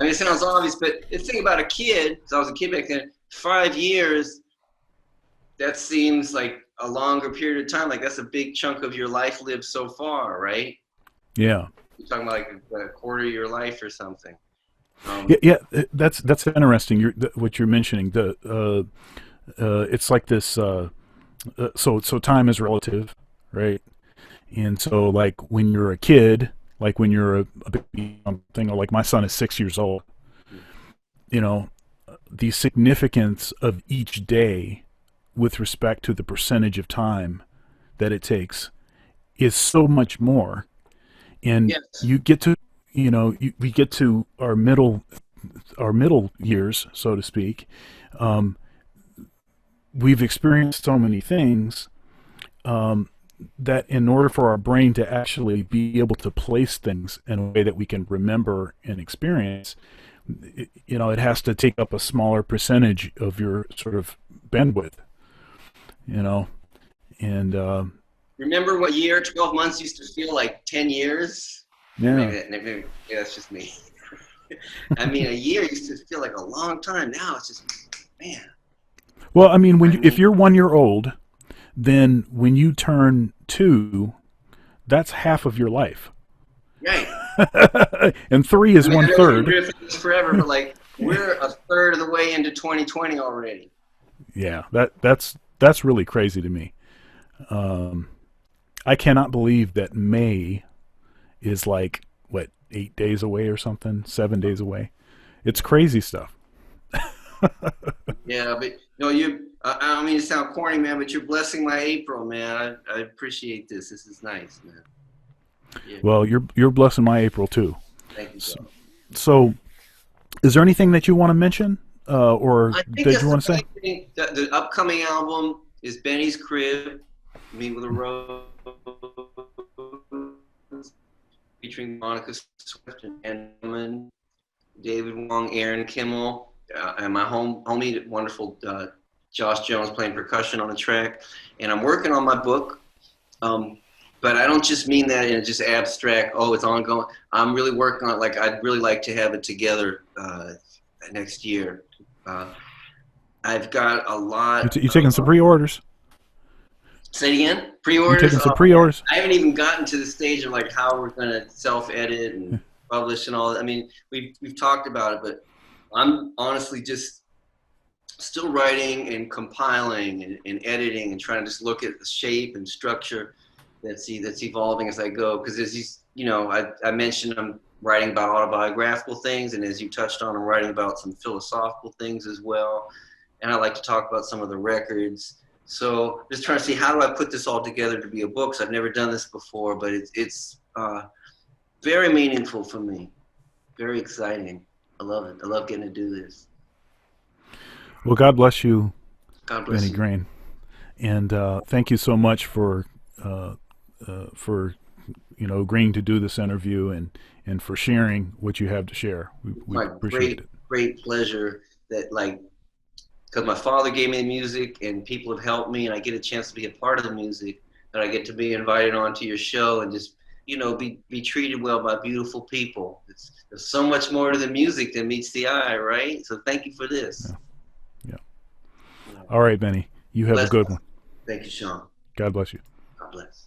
mean, it sounds obvious, but the thing about a kid, because I was a kid back then, 5 years, that seems like a longer period of time. Like that's a big chunk of your life lived so far, right? Yeah. You're talking about like a quarter of your life or something. Yeah, yeah, that's interesting. What you're mentioning. It's like this. So time is relative, right? And so like when you're a kid, like when you're a baby, something, or like my son is 6 years old. You know, the significance of each day with respect to the percentage of time that it takes is so much more. And Yes. you get to, we get to our middle years, so to speak. Um, we've experienced so many things, that in order for our brain to actually be able to place things in a way that we can remember and experience, it has to take up a smaller percentage of your sort of bandwidth, you know, and Remember what year 12 months used to feel like 10 years? Or yeah. maybe yeah, that's just me. I mean, a year used to feel like a long time. Now it's just, man. Well, I mean, if you're 1 year old, then when you turn 2, that's half of your life. Right. And 3 is I mean, one I know third. we've been doing this forever, but like we're a third of the way into 2020 already. Yeah, that's really crazy to me. I cannot believe that May is like what, 8 days away or something, 7 days away. It's crazy stuff. Yeah, but no, you. I don't mean to sound corny, man, but you're blessing my April, man. I appreciate this. This is nice, man. Yeah, Well, you're blessing my April too. thank you, So, bro. so is there anything that you want to mention, or I think that that's you the want to say? main thing. The upcoming album is Benny's Crib, Me with a Rose, featuring Monica Swift and Hammond, David Wong, Aaron Kimmel, and my homie, wonderful Josh Jones playing percussion on the track. And I'm working on my book, but I don't just mean that in a just abstract, oh, it's ongoing. I'm really working on it. Like, I'd really like to have it together next year. I've got a lot. You taking some pre-orders? Say it again. You Pre-orders. taking some Oh, man. pre-orders? I haven't even gotten to the stage of like how we're gonna self-edit and publish and all that. I mean, we've talked about it, but I'm honestly just still writing and compiling and editing and trying to just look at the shape and structure that's evolving as I go. Because as I mentioned, I'm writing about autobiographical things, and as you touched on, I'm writing about some philosophical things as well. And I like to talk about some of the records. So just trying to see, how do I put this all together to be a book? So I've never done this before, but it's very meaningful for me. Very exciting. I love it. I love getting to do this. Well, God bless you, God bless Benny you. Grain, and thank you so much for agreeing to do this interview and for sharing what you have to share. We My appreciate it. great pleasure that because my father gave me the music and people have helped me and I get a chance to be a part of the music, that I get to be invited onto your show and just, be treated well by beautiful people. There's so much more to the music than meets the eye, right? So thank you for this. Yeah. Yeah. All right, Benny. You have a Bless. good one. Thank you, Sean. God bless you. God bless.